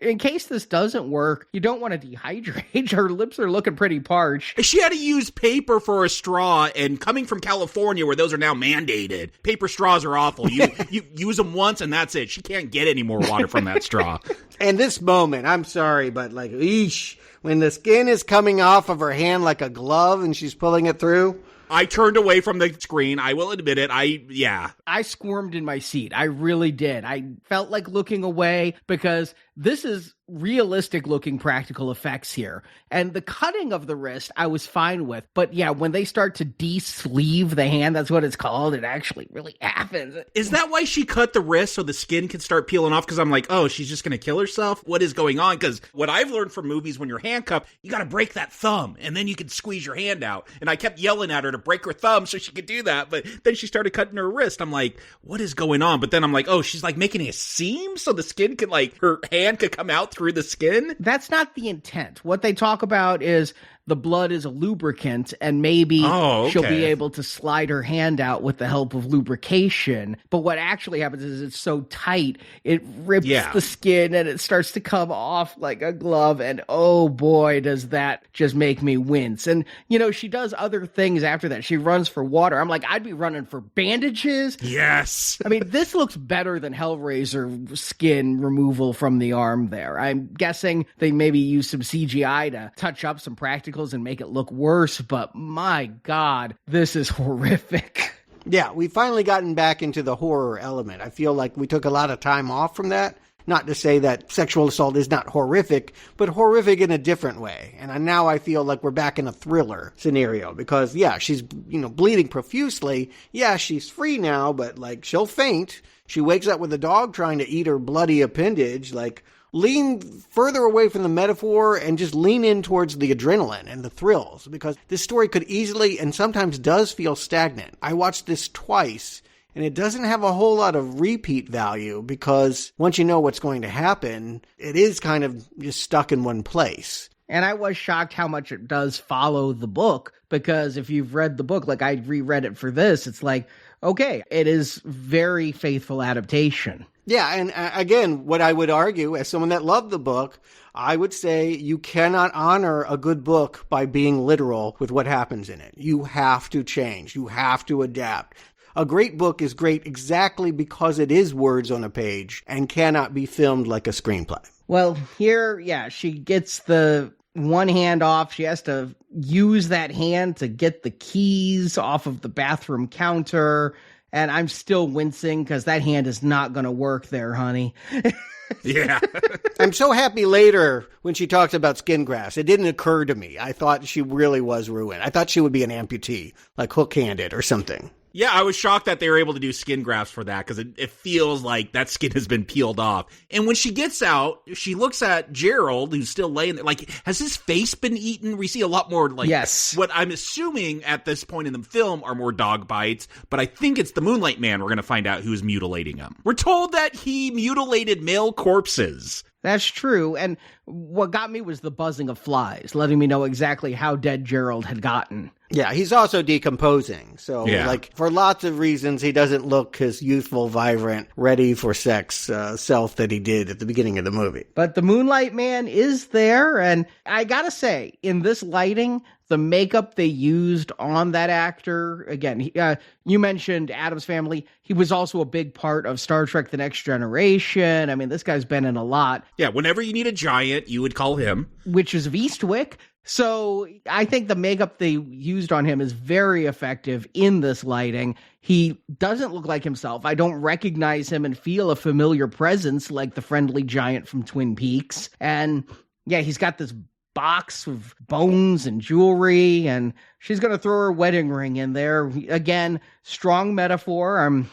in case this doesn't work, you don't want to dehydrate. Her lips are looking pretty parched. She had to use paper for a straw, and coming from California where those are now mandated, paper straws are awful. You use them once and that's it. She can't get any more water from that straw. And this moment, I'm sorry, but like, eesh, when the skin is coming off of her hand like a glove and she's pulling it through. I turned away from the screen. I will admit it. I squirmed in my seat. I really did. I felt like looking away because this is realistic looking practical effects here. And the cutting of the wrist, I was fine with. But yeah, when they start to de-sleeve the hand, that's what it's called, it actually really happens. Is that why she cut the wrist so the skin can start peeling off? Because I'm like, oh, she's just going to kill herself? What is going on? Because what I've learned from movies, when you're handcuffed, you got to break that thumb and then you can squeeze your hand out. And I kept yelling at her to break her thumb so she could do that. But then she started cutting her wrist. I'm like, what is going on? But then I'm like, oh, she's like making a seam so the skin could, like, her hand could come out through the skin? That's not the intent. What they talk about is the blood is a lubricant, and maybe she'll be able to slide her hand out with the help of lubrication. But what actually happens is it's so tight, it rips the skin and it starts to come off like a glove. And oh boy, does that just make me wince. And, you know, she does other things after that. She runs for water. I'm like, I'd be running for bandages. Yes. I mean, this looks better than Hellraiser skin removal from the arm there. I'm guessing they maybe use some CGI to touch up some practical and make it look worse, but my God, this is horrific. Yeah, we've finally gotten back into the horror element. I feel like we took a lot of time off from that. Not to say that sexual assault is not horrific, but horrific in a different way. And now I feel like we're back in a thriller scenario because, yeah, she's, you know, bleeding profusely. Yeah, she's free now, but, like, she'll faint. She wakes up with a dog trying to eat her bloody appendage. Like, lean further away from the metaphor and just lean in towards the adrenaline and the thrills, because this story could easily and sometimes does feel stagnant. I watched this twice, and it doesn't have a whole lot of repeat value because once you know what's going to happen, it is kind of just stuck in one place. And I was shocked how much it does follow the book, because if you've read the book, like I reread it for this, it's like, okay, it is very faithful adaptation. Yeah, and again, what I would argue, as someone that loved the book, I would say you cannot honor a good book by being literal with what happens in it. You have to change. You have to adapt. A great book is great exactly because it is words on a page and cannot be filmed like a screenplay. Well, here, yeah, she gets the one hand off. She has to use that hand to get the keys off of the bathroom counter. And I'm still wincing because that hand is not going to work there, honey. Yeah. I'm so happy later when she talks about skin grafts. It didn't occur to me. I thought she really was ruined. I thought she would be an amputee, like hook-handed or something. Yeah, I was shocked that they were able to do skin grafts for that because it feels like that skin has been peeled off. And when she gets out, she looks at Gerald, who's still laying there. Like, has his face been eaten? We see a lot more, like, yes. What I'm assuming at this point in the film are more dog bites, but I think it's the Moonlight Man we're going to find out who's mutilating him. We're told that he mutilated male corpses. That's true. And what got me was the buzzing of flies, letting me know exactly how dead Gerald had gotten. Yeah, he's also decomposing. So, Yeah. like, for lots of reasons, he doesn't look his youthful, vibrant, ready for sex self that he did at the beginning of the movie. But the Moonlight Man is there, and I gotta say, in this lighting, the makeup they used on that actor, again, you mentioned Addams Family. He was also a big part of Star Trek The Next Generation. I mean, this guy's been in a lot. Yeah, whenever you need a giant, you would call him. Witches of Eastwick. So I think the makeup they used on him is very effective in this lighting. He doesn't look like himself. I don't recognize him and feel a familiar presence like the friendly giant from Twin Peaks. And yeah, he's got this box of bones and jewelry, and she's going to throw her wedding ring in there. Again, strong metaphor. I'm,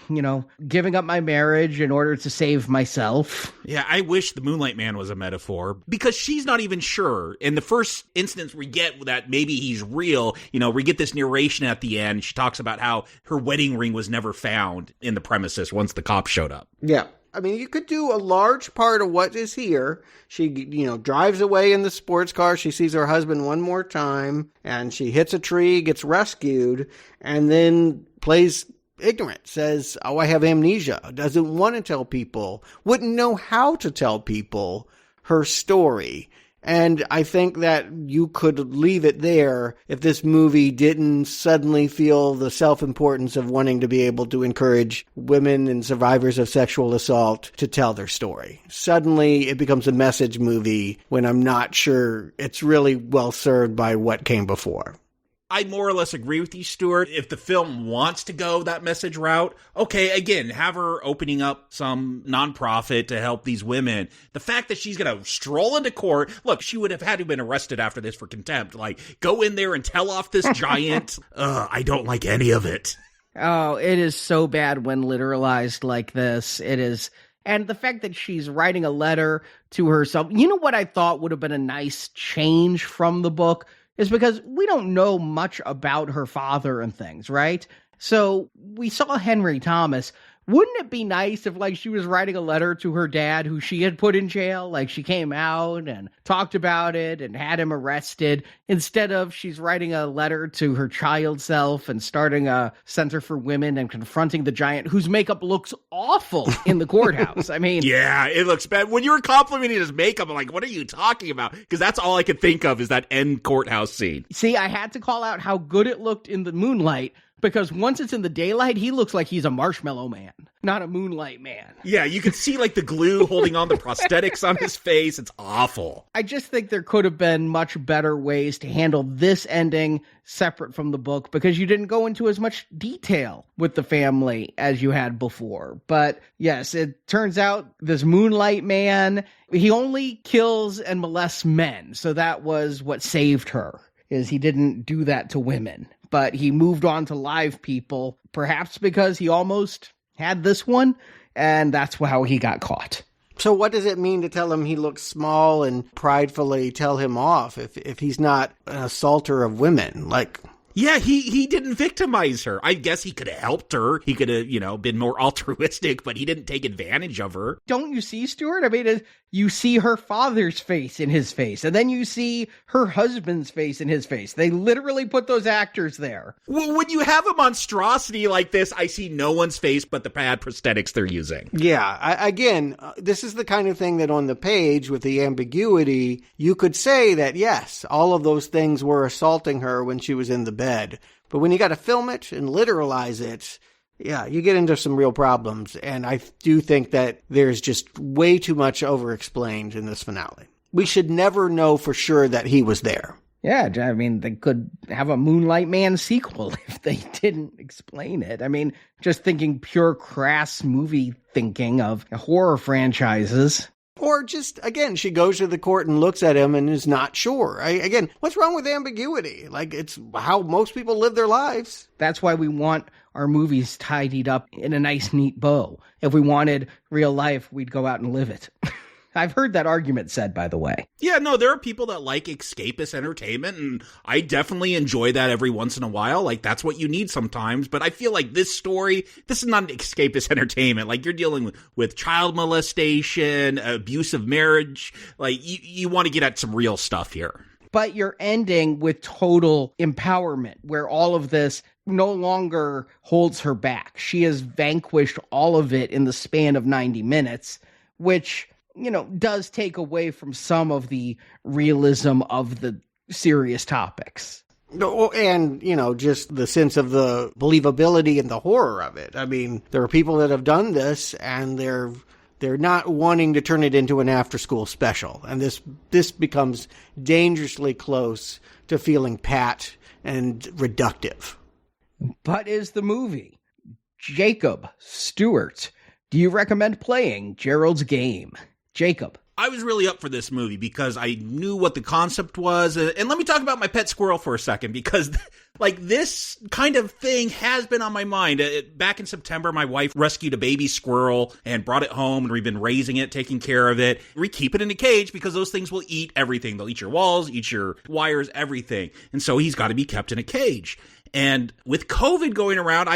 giving up my marriage in order to save myself. Yeah, I wish the Moonlight Man was a metaphor, because she's not even sure. In the first instance we get that maybe he's real, we get this narration at the end. She talks about how her wedding ring was never found in the premises once the cops showed up. Yeah. I mean, you could do a large part of what is here. She, drives away in the sports car. She sees her husband one more time, and she hits a tree, gets rescued, and then plays ignorant, says, oh, I have amnesia, doesn't want to tell people, wouldn't know how to tell people her story. And I think that you could leave it there if this movie didn't suddenly feel the self-importance of wanting to be able to encourage women and survivors of sexual assault to tell their story. Suddenly it becomes a message movie when I'm not sure it's really well served by what came before. I more or less agree with you, Stuart. If the film wants to go that message route, okay, again, have her opening up some nonprofit to help these women. The fact that she's going to stroll into court, look, she would have had to have been arrested after this for contempt. Like, go in there and tell off this giant. I don't like any of it. Oh, it is so bad when literalized like this. It is. And the fact that she's writing a letter to herself. You know what I thought would have been a nice change from the book? Is because we don't know much about her father and things, right? So we saw Henry Thomas. Wouldn't it be nice if, she was writing a letter to her dad who she had put in jail? She came out and talked about it and had him arrested, instead of she's writing a letter to her child self and starting a center for women and confronting the giant whose makeup looks awful in the courthouse. I mean... Yeah, it looks bad. When you were complimenting his makeup, I'm like, what are you talking about? Because that's all I could think of is that end courthouse scene. See, I had to call out how good it looked in the moonlight, because once it's in the daylight, he looks like he's a marshmallow man, not a moonlight man. Yeah, you can see the glue holding on the prosthetics on his face. It's awful. I just think there could have been much better ways to handle this ending separate from the book, because you didn't go into as much detail with the family as you had before. But yes, it turns out this Moonlight Man, he only kills and molests men. So that was what saved her, is he didn't do that to women. But he moved on to live people, perhaps because he almost had this one, and that's how he got caught. So what does it mean to tell him he looks small and pridefully tell him off if he's not an assaulter of women? Yeah, he didn't victimize her. I guess he could have helped her. He could have, been more altruistic, but he didn't take advantage of her. Don't you see, Stuart? I mean, you see her father's face in his face, and then you see her husband's face in his face. They literally put those actors there. Well, when you have a monstrosity like this, I see no one's face but the bad prosthetics they're using. Yeah, this is the kind of thing that on the page with the ambiguity, you could say that, yes, all of those things were assaulting her when she was in the bed. But when you got to film it and literalize it, yeah, you get into some real problems. And I do think that there's just way too much over-explained in this finale. We should never know for sure that he was there. Yeah, I mean, they could have a Moonlight Man sequel if they didn't explain it. I mean, just thinking pure crass movie thinking of horror franchises. Or just, again, she goes to the court and looks at him and is not sure. Again, what's wrong with ambiguity? It's how most people live their lives. That's why we want our movies tidied up in a nice, neat bow. If we wanted real life, we'd go out and live it. I've heard that argument said, by the way. Yeah, no, there are people that like escapist entertainment, and I definitely enjoy that every once in a while. That's what you need sometimes. But I feel like this story, this is not an escapist entertainment. You're dealing with child molestation, abusive marriage. You want to get at some real stuff here. but you're ending with total empowerment, where all of this no longer holds her back. She has vanquished all of it in the span of 90 minutes, which, does take away from some of the realism of the serious topics. And, just the sense of the believability and the horror of it. I mean, there are people that have done this, and they're not wanting to turn it into an after-school special. And this becomes dangerously close to feeling pat and reductive. But is the movie. Jakob, Stuart, do you recommend playing Gerald's game? Jakob. I was really up for this movie because I knew what the concept was. And let me talk about my pet squirrel for a second, because this kind of thing has been on my mind. Back in September, my wife rescued a baby squirrel and brought it home, and we've been raising it, taking care of it. We keep it in a cage because those things will eat everything. They'll eat your walls, eat your wires, everything. And so he's got to be kept in a cage. And with COVID going around,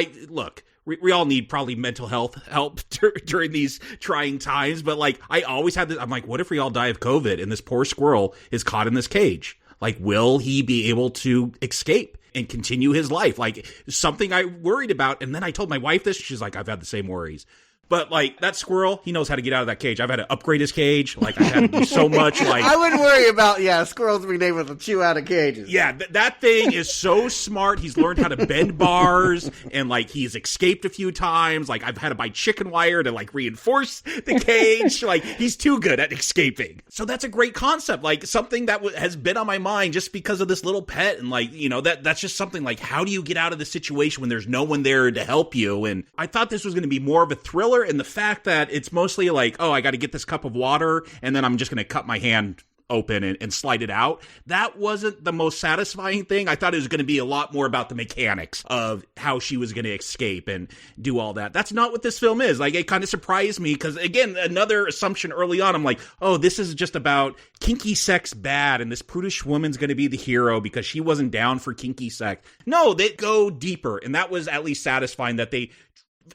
we all need probably mental health help during these trying times. But I always had this, I'm like, what if we all die of COVID and this poor squirrel is caught in this cage? Will he be able to escape and continue his life? Something I worried about. And then I told my wife this. She's like, I've had the same worries. But, that squirrel, he knows how to get out of that cage. I've had to upgrade his cage. I've had to do so much, I wouldn't worry about, squirrels being able to chew out of cages. Yeah, that thing is so smart. He's learned how to bend bars, and, he's escaped a few times. I've had to buy chicken wire to, reinforce the cage. He's too good at escaping. So that's a great concept. Something that has been on my mind just because of this little pet. And, that's just something how do you get out of the situation when there's no one there to help you? And I thought this was going to be more of a thriller. And the fact that it's mostly I got to get this cup of water and then I'm just going to cut my hand open and slide it out. That wasn't the most satisfying thing. I thought it was going to be a lot more about the mechanics of how she was going to escape and do all that. That's not what this film is. It kind of surprised me because, again, another assumption early on, I'm like, oh, this is just about kinky sex bad and this prudish woman's going to be the hero because she wasn't down for kinky sex. No, they go deeper, and that was at least satisfying that they,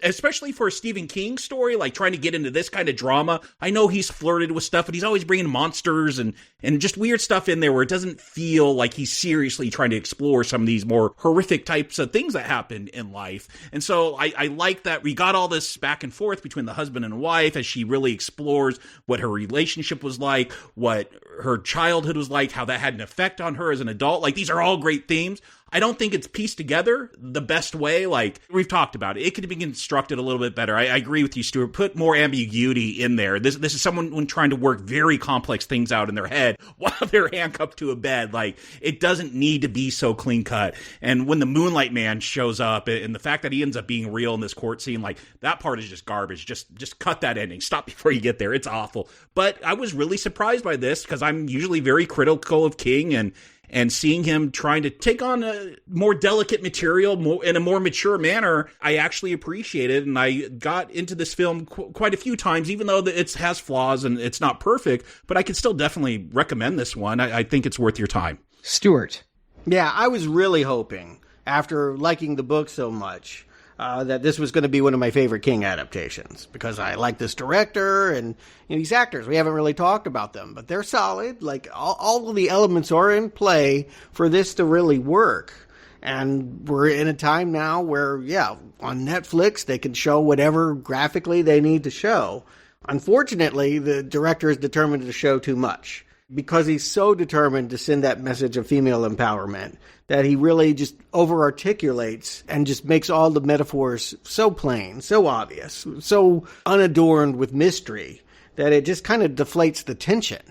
especially for a Stephen King story, trying to get into this kind of drama. I know he's flirted with stuff, but he's always bringing monsters and just weird stuff in there where it doesn't feel like he's seriously trying to explore some of these more horrific types of things that happen in life. And so I like that we got all this back and forth between the husband and wife as she really explores what her relationship was like, what her childhood was like, how that had an effect on her as an adult. These are all great themes. I don't think it's pieced together the best way. We've talked about it. It could be constructed a little bit better. I agree with you, Stuart. Put more ambiguity in there. This is someone trying to work very complex things out in their head while they're handcuffed to a bed. It doesn't need to be so clean cut. And when the Moonlight Man shows up and the fact that he ends up being real in this court scene, that part is just garbage. Just cut that ending. Stop before you get there. It's awful. But I was really surprised by this because I'm usually very critical of King and seeing him trying to take on a more delicate material in a more mature manner, I actually appreciate it. And I got into this film quite a few times, even though it has flaws and it's not perfect, but I could still definitely recommend this one. I think it's worth your time. Stuart. Yeah, I was really hoping, after liking the book so much, that this was going to be one of my favorite King adaptations because I like this director and these actors. We haven't really talked about them, but they're solid. All of the elements are in play for this to really work. And we're in a time now where, on Netflix, they can show whatever graphically they need to show. Unfortunately, the director is determined to show too much because he's so determined to send that message of female empowerment that he really just over-articulates and just makes all the metaphors so plain, so obvious, so unadorned with mystery that it just kind of deflates the tension.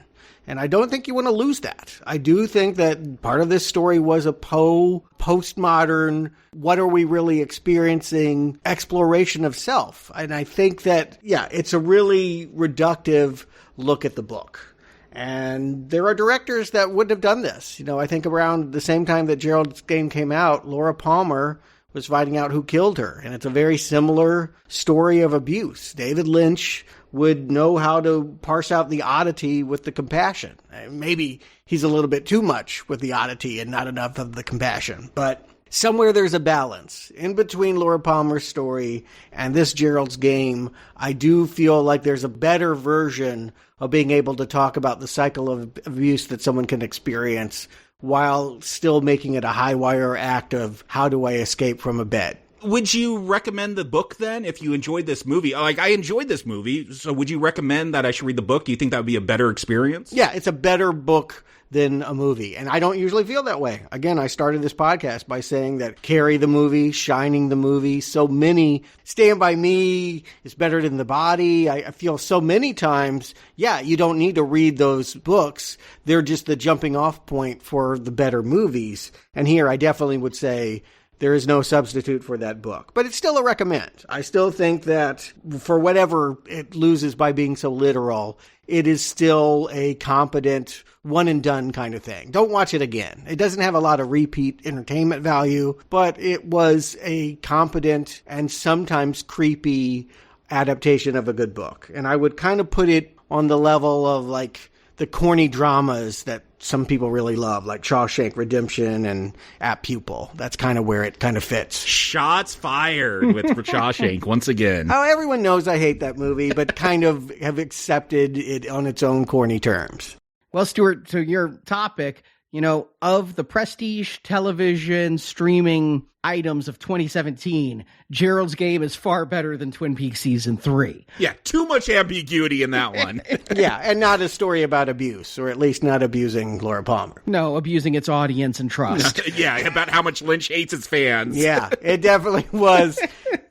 And I don't think you want to lose that. I do think that part of this story was a postmodern, what are we really experiencing, exploration of self. And I think that, it's a really reductive look at the book. And there are directors that wouldn't have done this. I think around the same time that Gerald's Game came out, Laura Palmer was finding out who killed her. And it's a very similar story of abuse. David Lynch would know how to parse out the oddity with the compassion. Maybe he's a little bit too much with the oddity and not enough of the compassion. But somewhere there's a balance. In between Laura Palmer's story and this Gerald's Game, I do feel like there's a better version of being able to talk about the cycle of abuse that someone can experience while still making it a high wire act of how do I escape from a bed. Would you recommend the book then if you enjoyed this movie? Like, I enjoyed this movie, so would you recommend that I should read the book? Do you think that would be a better experience? Yeah, it's a better book than a movie. And I don't usually feel that way. Again, I started this podcast by saying that Carrie the movie, Shining the movie, so many, Stand By Me is better than The Body. I feel so many times, yeah, you don't need to read those books. They're just the jumping off point for the better movies. And here I definitely would say there is no substitute for that book. But it's still a recommend. I still think that for whatever it loses by being so literal, it is still a competent one and done kind of thing. Don't watch it again. It doesn't have a lot of repeat entertainment value, but it was a competent and sometimes creepy adaptation of a good book. And I would kind of put it on the level of like the corny dramas that some people really love, like Shawshank Redemption and Apt Pupil. That's kind of where it kind of fits. Shots fired with Shawshank once again. Oh, everyone knows I hate that movie, but kind of have accepted it on its own corny terms. Well, Stuart, to your topic, of the prestige television streaming items of 2017, Gerald's Game is far better than Twin Peaks Season 3. Yeah, too much ambiguity in that one. Yeah, and not a story about abuse, or at least not abusing Laura Palmer. No, abusing its audience and trust. Yeah, about how much Lynch hates its fans. Yeah, it definitely was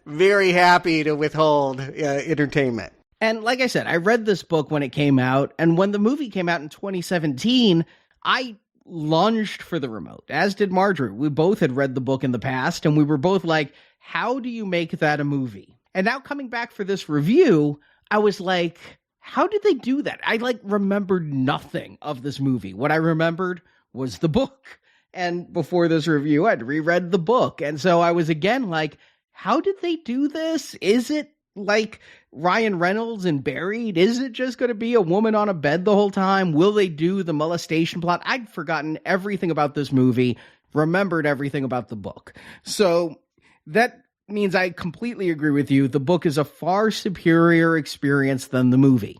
very happy to withhold entertainment. And like I said, I read this book when it came out, and when the movie came out in 2017, I lunged for the remote, as did Marjorie. We both had read the book in the past, and we were both like, how do you make that a movie? And now coming back for this review, I was like, how did they do that? I remembered nothing of this movie. What I remembered was the book. And before this review, I'd reread the book. And so I was again like, how did they do this? Is it like Ryan Reynolds in Buried? Is it just going to be a woman on a bed the whole time? Will they do the molestation plot? I'd forgotten everything about this movie, remembered everything about the book. So that means I completely agree with you. The book is a far superior experience than the movie.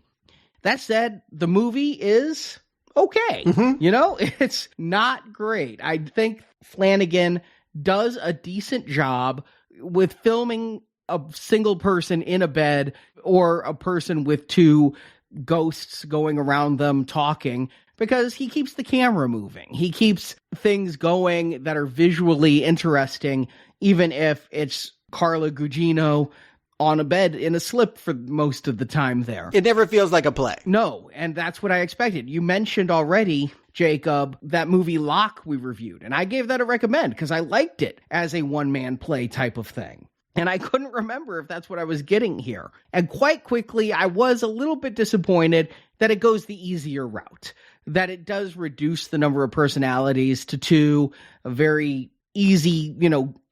That said, the movie is okay. It's not great. I think Flanagan does a decent job with filming a single person in a bed or a person with two ghosts going around them talking, because he keeps the camera moving. He keeps things going that are visually interesting, even if it's Carla Gugino on a bed in a slip for most of the time there. It never feels like a play. No, and that's what I expected. You mentioned already, Jacob, that movie Locke we reviewed, and I gave that a recommend because I liked it as a one-man play type of thing. And I couldn't remember if that's what I was getting here. And quite quickly, I was a little bit disappointed that it goes the easier route, that it does reduce the number of personalities to two, a very easy,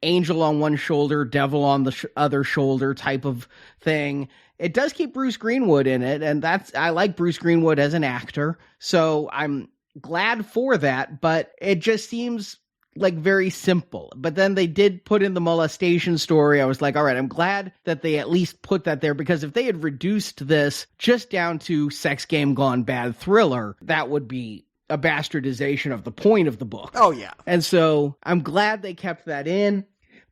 angel on one shoulder, devil on the other shoulder type of thing. It does keep Bruce Greenwood in it, and I like Bruce Greenwood as an actor, so I'm glad for that, but it just seems very simple. But then they did put in the molestation story. I was like, all right, I'm glad that they at least put that there, because if they had reduced this just down to sex game gone bad thriller, that would be a bastardization of the point of the book. Oh, yeah. And so I'm glad they kept that in,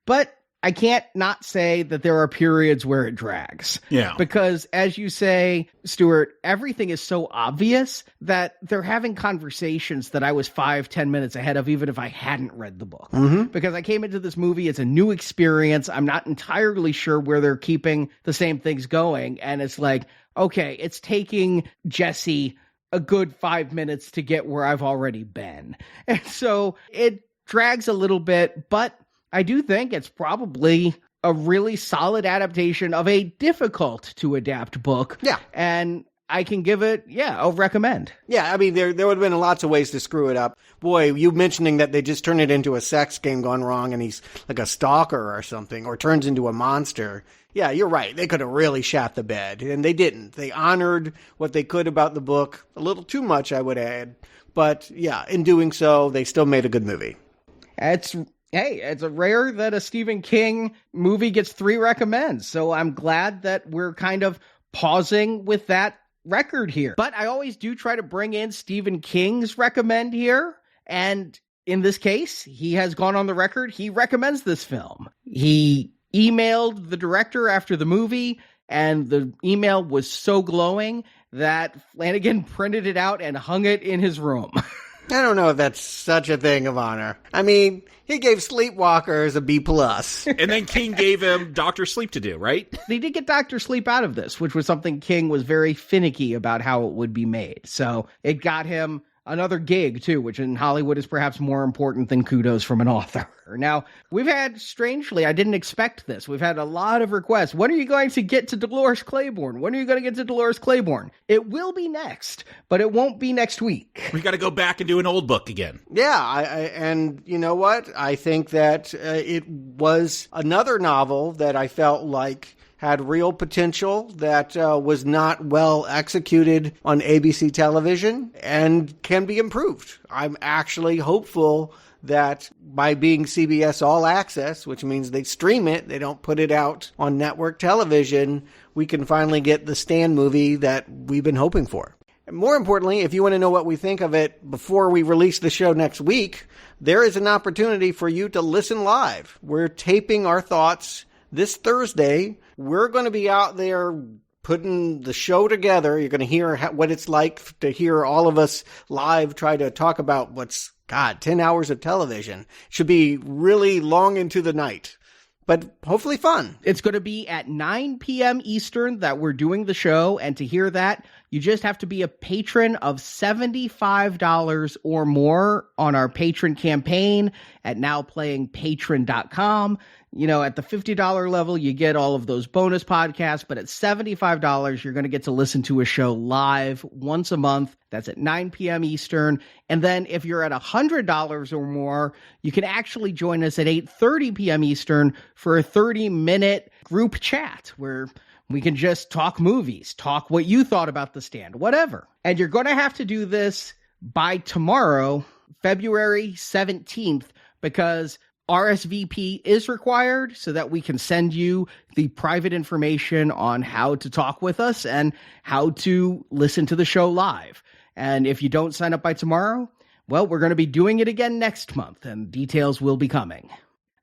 but I can't not say that there are periods where it drags. Yeah. Because as you say, Stuart, everything is so obvious that they're having conversations that I was 5-10 minutes ahead of, even if I hadn't read the book. Mm-hmm. Because I came into this movie, it's a new experience. I'm not entirely sure where they're keeping the same things going. And it's like, okay, it's taking Jesse a good 5 minutes to get where I've already been. And so it drags a little bit, but I do think it's probably a really solid adaptation of a difficult to adapt book. Yeah. And I can give it, I'll recommend. Yeah, I mean, there would have been lots of ways to screw it up. Boy, you mentioning that they just turn it into a sex game gone wrong and he's like a stalker or something, or turns into a monster. Yeah, you're right. They could have really shot the bed, and they didn't. They honored what they could about the book. A little too much, I would add. But yeah, in doing so, they still made a good movie. It's Hey, it's rare that a Stephen King movie gets 3 recommends, so I'm glad that we're kind of pausing with that record here. But I always do try to bring in Stephen King's recommend here, and in this case, he has gone on the record. He recommends this film. He emailed the director after the movie, and the email was so glowing that Flanagan printed it out and hung it in his room. I don't know if that's such a thing of honor. I mean, he gave Sleepwalkers a B+. And then King gave him Dr. Sleep to do, right? They did get Dr. Sleep out of this, which was something King was very finicky about how it would be made. So it got him another gig, too, which in Hollywood is perhaps more important than kudos from an author. Now, we've had, strangely, I didn't expect this, we've had a lot of requests. When are you going to get to Dolores Claiborne? When are you going to get to Dolores Claiborne? It will be next, but it won't be next week. We got to go back and do an old book again. Yeah, and you know what? I think that it was another novel that I felt like had real potential that was not well executed on ABC television and can be improved. I'm actually hopeful that by being CBS All Access, which means they stream it, they don't put it out on network television, we can finally get the Stan movie that we've been hoping for. And more importantly, if you want to know what we think of it before we release the show next week, there is an opportunity for you to listen live. We're taping our thoughts this Thursday. We're going to be out there putting the show together. You're going to hear what it's like to hear all of us live try to talk about 10 hours of television. Should be really long into the night, but hopefully fun. It's going to be at 9 p.m. Eastern that we're doing the show, and to hear that, you just have to be a patron of $75 or more on our patron campaign at nowplayingpatron.com. You know, at the $50 level, you get all of those bonus podcasts, but at $75, you're going to get to listen to a show live once a month. That's at 9 p.m. Eastern. And then if you're at $100 or more, you can actually join us at 8:30 p.m. Eastern for a 30-minute group chat where we can just talk movies, talk what you thought about The Stand, whatever. And you're going to have to do this by tomorrow, February 17th, because RSVP is required so that we can send you the private information on how to talk with us and how to listen to the show live. And if you don't sign up by tomorrow, well, we're going to be doing it again next month, and details will be coming.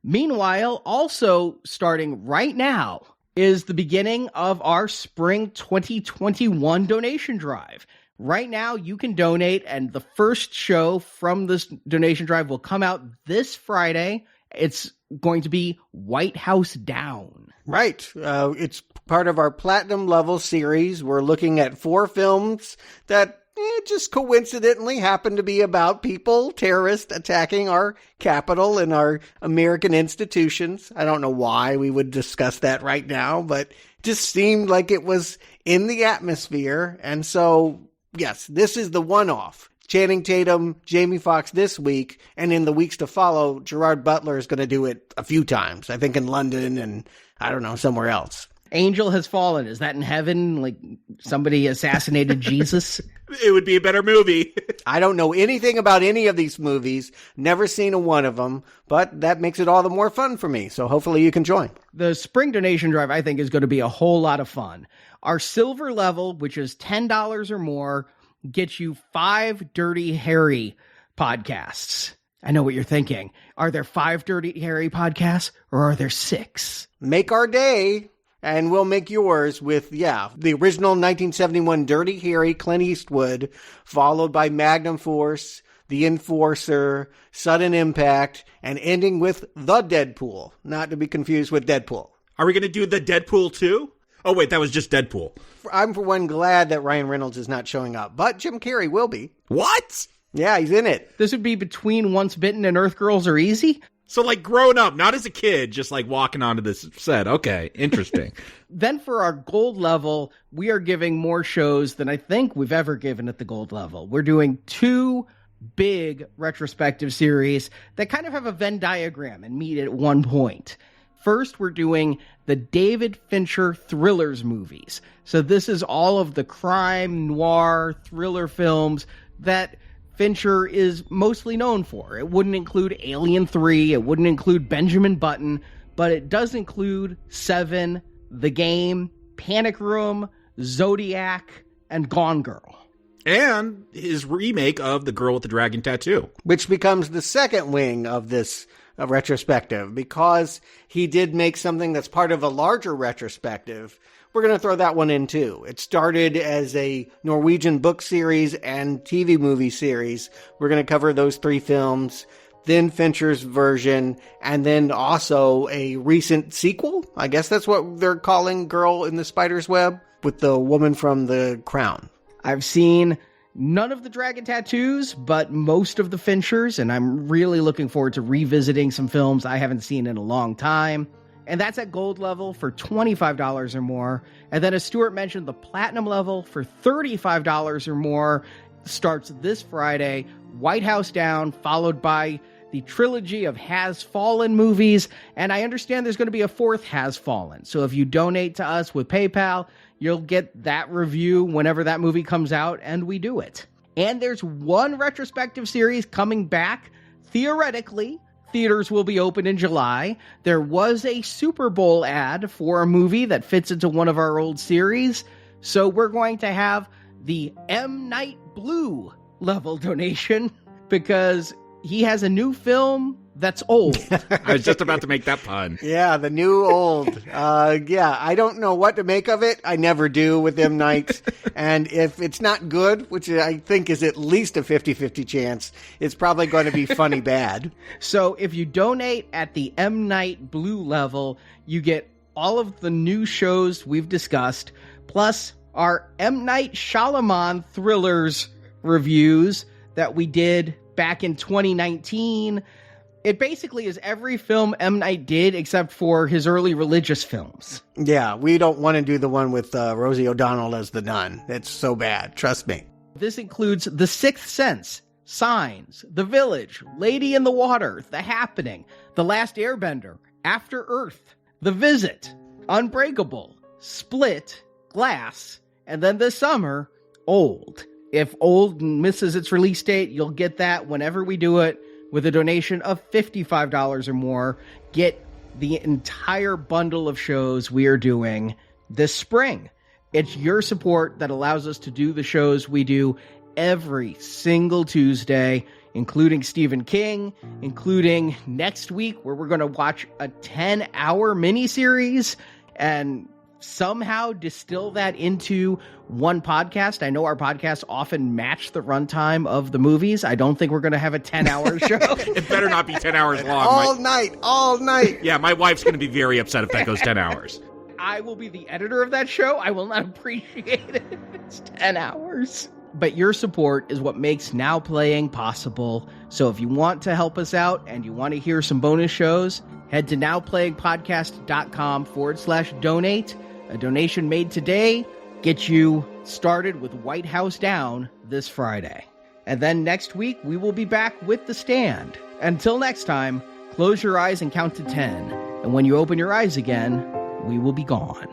Meanwhile, also starting right now is the beginning of our spring 2021 donation drive. Right now, you can donate, and the first show from this donation drive will come out this Friday. It's going to be White House Down. Right. It's part of our Platinum Level series. We're looking at 4 films that just coincidentally happen to be about people, terrorists, attacking our Capitol and our American institutions. I don't know why we would discuss that right now, but it just seemed like it was in the atmosphere. And so, yes, this is the one-off. Channing Tatum, Jamie Foxx this week, and in the weeks to follow, Gerard Butler is going to do it a few times. I think in London and, I don't know, somewhere else. Angel Has Fallen. Is that in heaven? Like somebody assassinated Jesus? It would be a better movie. I don't know anything about any of these movies. Never seen a one of them, but that makes it all the more fun for me. So hopefully you can join. The spring donation drive, I think, is going to be a whole lot of fun. Our silver level, which is $10 or more, gets you 5 Dirty Harry podcasts. I know what you're thinking. Are there 5 Dirty Harry podcasts, or are there 6? Make our day, and we'll make yours with, the original 1971 Dirty Harry, Clint Eastwood, followed by Magnum Force, The Enforcer, Sudden Impact, and ending with The Deadpool, not to be confused with Deadpool. Are we going to do the Deadpool too? Oh, wait, that was just Deadpool. I'm, for one, glad that Ryan Reynolds is not showing up, but Jim Carrey will be. What? Yeah, he's in it. This would be between Once Bitten and Earth Girls Are Easy? So, like, grown up, not as a kid, just, like, walking onto this set. Okay, interesting. Then for our gold level, we are giving more shows than I think we've ever given at the gold level. We're doing 2 big retrospective series that kind of have a Venn diagram and meet at one point. First, we're doing the David Fincher thrillers movies. So this is all of the crime, noir, thriller films that Fincher is mostly known for. It wouldn't include Alien 3, it wouldn't include Benjamin Button, but it does include Seven, The Game, Panic Room, Zodiac, and Gone Girl. And his remake of The Girl with the Dragon Tattoo. Which becomes the second wing of this retrospective, because he did make something that's part of a larger retrospective. We're going to throw that one in too. It started as a Norwegian book series and TV movie series. We're going to cover those 3 films, then Fincher's version, and then also a recent sequel. I guess that's what they're calling Girl in the Spider's Web, with the woman from The Crown. I've seen none of the Dragon Tattoos, but most of the Finchers, and I'm really looking forward to revisiting some films I haven't seen in a long time. And that's at gold level for $25 or more. And then, as Stuart mentioned, the platinum level for $35 or more starts this Friday. White House Down, followed by the trilogy of Has Fallen movies. And I understand there's going to be a 4th Has Fallen. So if you donate to us with PayPal, you'll get that review whenever that movie comes out, and we do it. And there's one retrospective series coming back, theoretically. Theaters will be open in July. There was a Super Bowl ad for a movie that fits into one of our old series. So we're going to have the M. Night Blue level donation because he has a new film that's old. I was just about to make that pun. Yeah, the new old. Yeah, I don't know what to make of it. I never do with M. Night. And if it's not good, which I think is at least a 50-50 chance, it's probably going to be funny bad. So if you donate at the M. Night Blue level, you get all of the new shows we've discussed, plus our M. Night Shyamalan thrillers reviews that we did back in 2019. It basically is every film M. Night did except for his early religious films. Yeah, we don't want to do the one with Rosie O'Donnell as the nun. It's so bad, trust me. This includes The Sixth Sense, Signs, The Village, Lady in the Water, The Happening, The Last Airbender, After Earth, The Visit, Unbreakable, Split, Glass, and then this summer, Old. If Old misses its release date, you'll get that whenever we do it. With a donation of $55 or more, get the entire bundle of shows we are doing this spring. It's your support that allows us to do the shows we do every single Tuesday, including Stephen King, including next week where we're going to watch a 10-hour miniseries and somehow distill that into one podcast. I know our podcasts often match the runtime of the movies. I don't think we're going to have a 10-hour show. It better not be 10 hours long. All night. Yeah, my wife's going to be very upset if that goes 10 hours. I will be the editor of that show. I will not appreciate it if it's 10 hours. But your support is what makes Now Playing possible. So if you want to help us out and you want to hear some bonus shows, head to nowplayingpodcast.com/donate. A donation made today gets you started with White House Down this Friday. And then next week, we will be back with The Stand. Until next time, close your eyes and count to 10. And when you open your eyes again, we will be gone.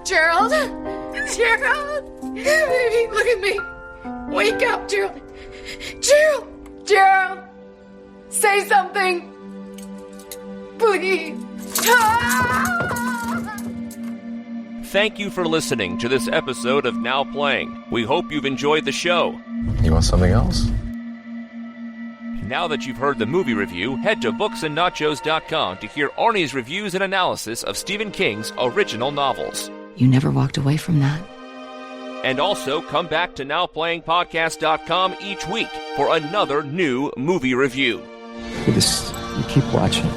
Gerald? Gerald? Baby, look at me. Wake up, Gerald. Gerald! Say something. Please. Thank you for listening to this episode of Now Playing. We hope you've enjoyed the show. You want something else? Now that you've heard the movie review, head to booksandnachos.com to hear Arnie's reviews and analysis of Stephen King's original novels. You never walked away from that. And also come back to NowPlayingPodcast.com each week for another new movie review. You keep watching.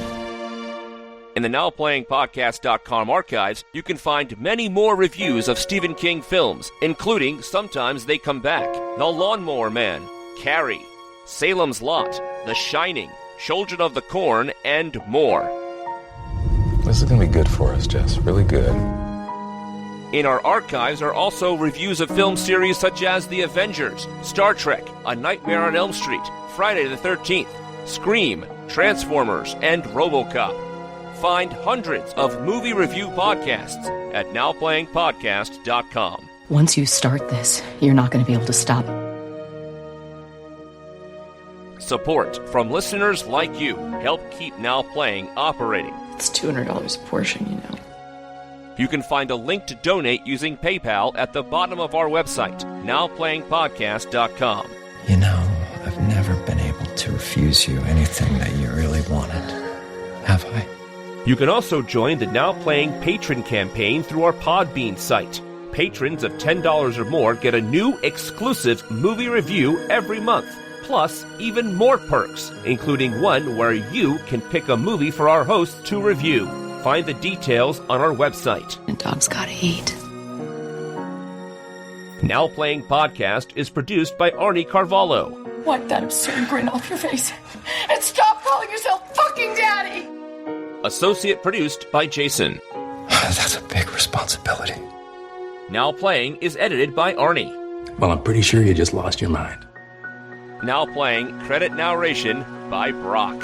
In the NowPlayingPodcast.com archives, you can find many more reviews of Stephen King films, including Sometimes They Come Back, The Lawnmower Man, Carrie, Salem's Lot, The Shining, Children of the Corn, and more. This is going to be good for us, Jess. Really good. In our archives are also reviews of film series such as The Avengers, Star Trek, A Nightmare on Elm Street, Friday the 13th, Scream, Transformers, and RoboCop. find hundreds of movie review podcasts at nowplayingpodcast.com. Once you start this, you're not going to be able to stop. Support from listeners like you help keep Now Playing operating. It's $200 a portion, you know. You can find a link to donate using PayPal at the bottom of our website, nowplayingpodcast.com. You know, I've never been able to refuse you anything that you really wanted. Have I? You can also join the Now Playing patron campaign through our Podbean site. Patrons of $10 or more get a new exclusive movie review every month. Plus, even more perks, including one where you can pick a movie for our hosts to review. Find the details on our website. And dogs gotta eat. Now Playing Podcast is produced by Arnie Carvalho. Wipe that absurd grin off your face. And stop calling yourself fucking daddy! Associate produced by Jason. That's a big responsibility. Now Playing is edited by Arnie. Well, I'm pretty sure you just lost your mind. Now Playing credit narration by Brock.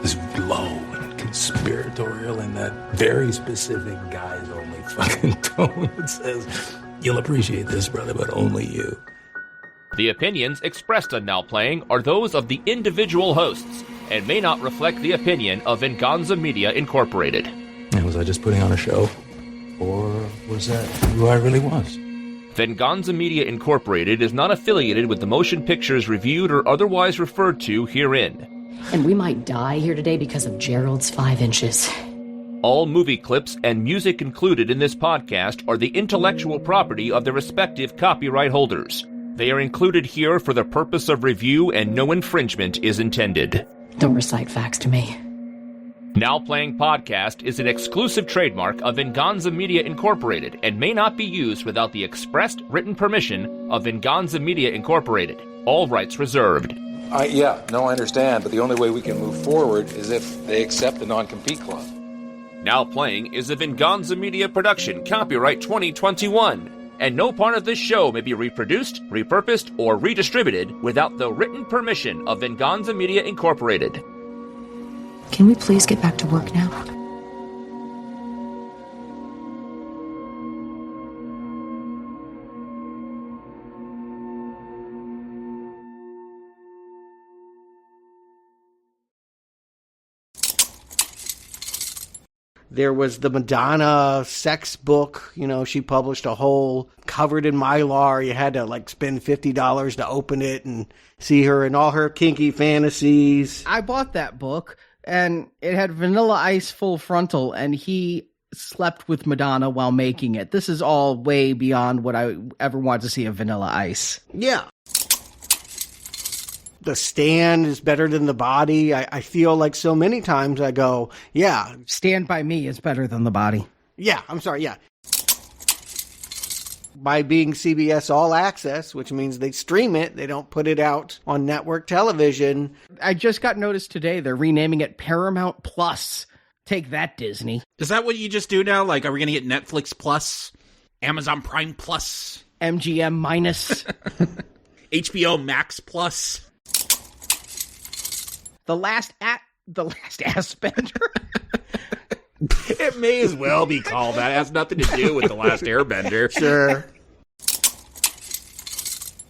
This low and conspiratorial and that very specific guy's only fucking tone that says, "You'll appreciate this, brother, but only you." The opinions expressed on Now Playing are those of the individual hosts and may not reflect the opinion of Venganza Media Incorporated. And was I just putting on a show? Or was that who I really was? Venganza Media Incorporated is not affiliated with the motion pictures reviewed or otherwise referred to herein. And we might die here today because of Gerald's 5 inches. All movie clips and music included in this podcast are the intellectual property of the respective copyright holders. They are included here for the purpose of review and no infringement is intended. Don't recite facts to me. Now Playing Podcast is an exclusive trademark of Venganza Media Incorporated and may not be used without the expressed written permission of Venganza Media Incorporated. All rights reserved. I understand, but the only way we can move forward is if they accept the non-compete clause. Now Playing is a Venganza Media production, copyright 2021, and no part of this show may be reproduced, repurposed, or redistributed without the written permission of Venganza Media Incorporated. Can we please get back to work now? There was the Madonna sex book. You know, she published a whole covered in Mylar. You had to spend $50 to open it and see her and all her kinky fantasies. I bought that book, and it had Vanilla Ice full frontal, and he slept with Madonna while making it. This is all way beyond what I ever wanted to see of Vanilla Ice. Yeah. The stand is better than the body. I feel like so many times I go, yeah. Stand By Me is better than the body. Yeah, I'm sorry, yeah. By being CBS All Access, which means they stream it, they don't put it out on network television. I just got noticed today they're renaming it Paramount Plus. Take that, Disney. Is that what you just do now? Are we going to get Netflix Plus? Amazon Prime Plus? MGM minus? HBO Max Plus? The last ass bender. It may as well be called that. It has nothing to do with The Last Airbender. Sure.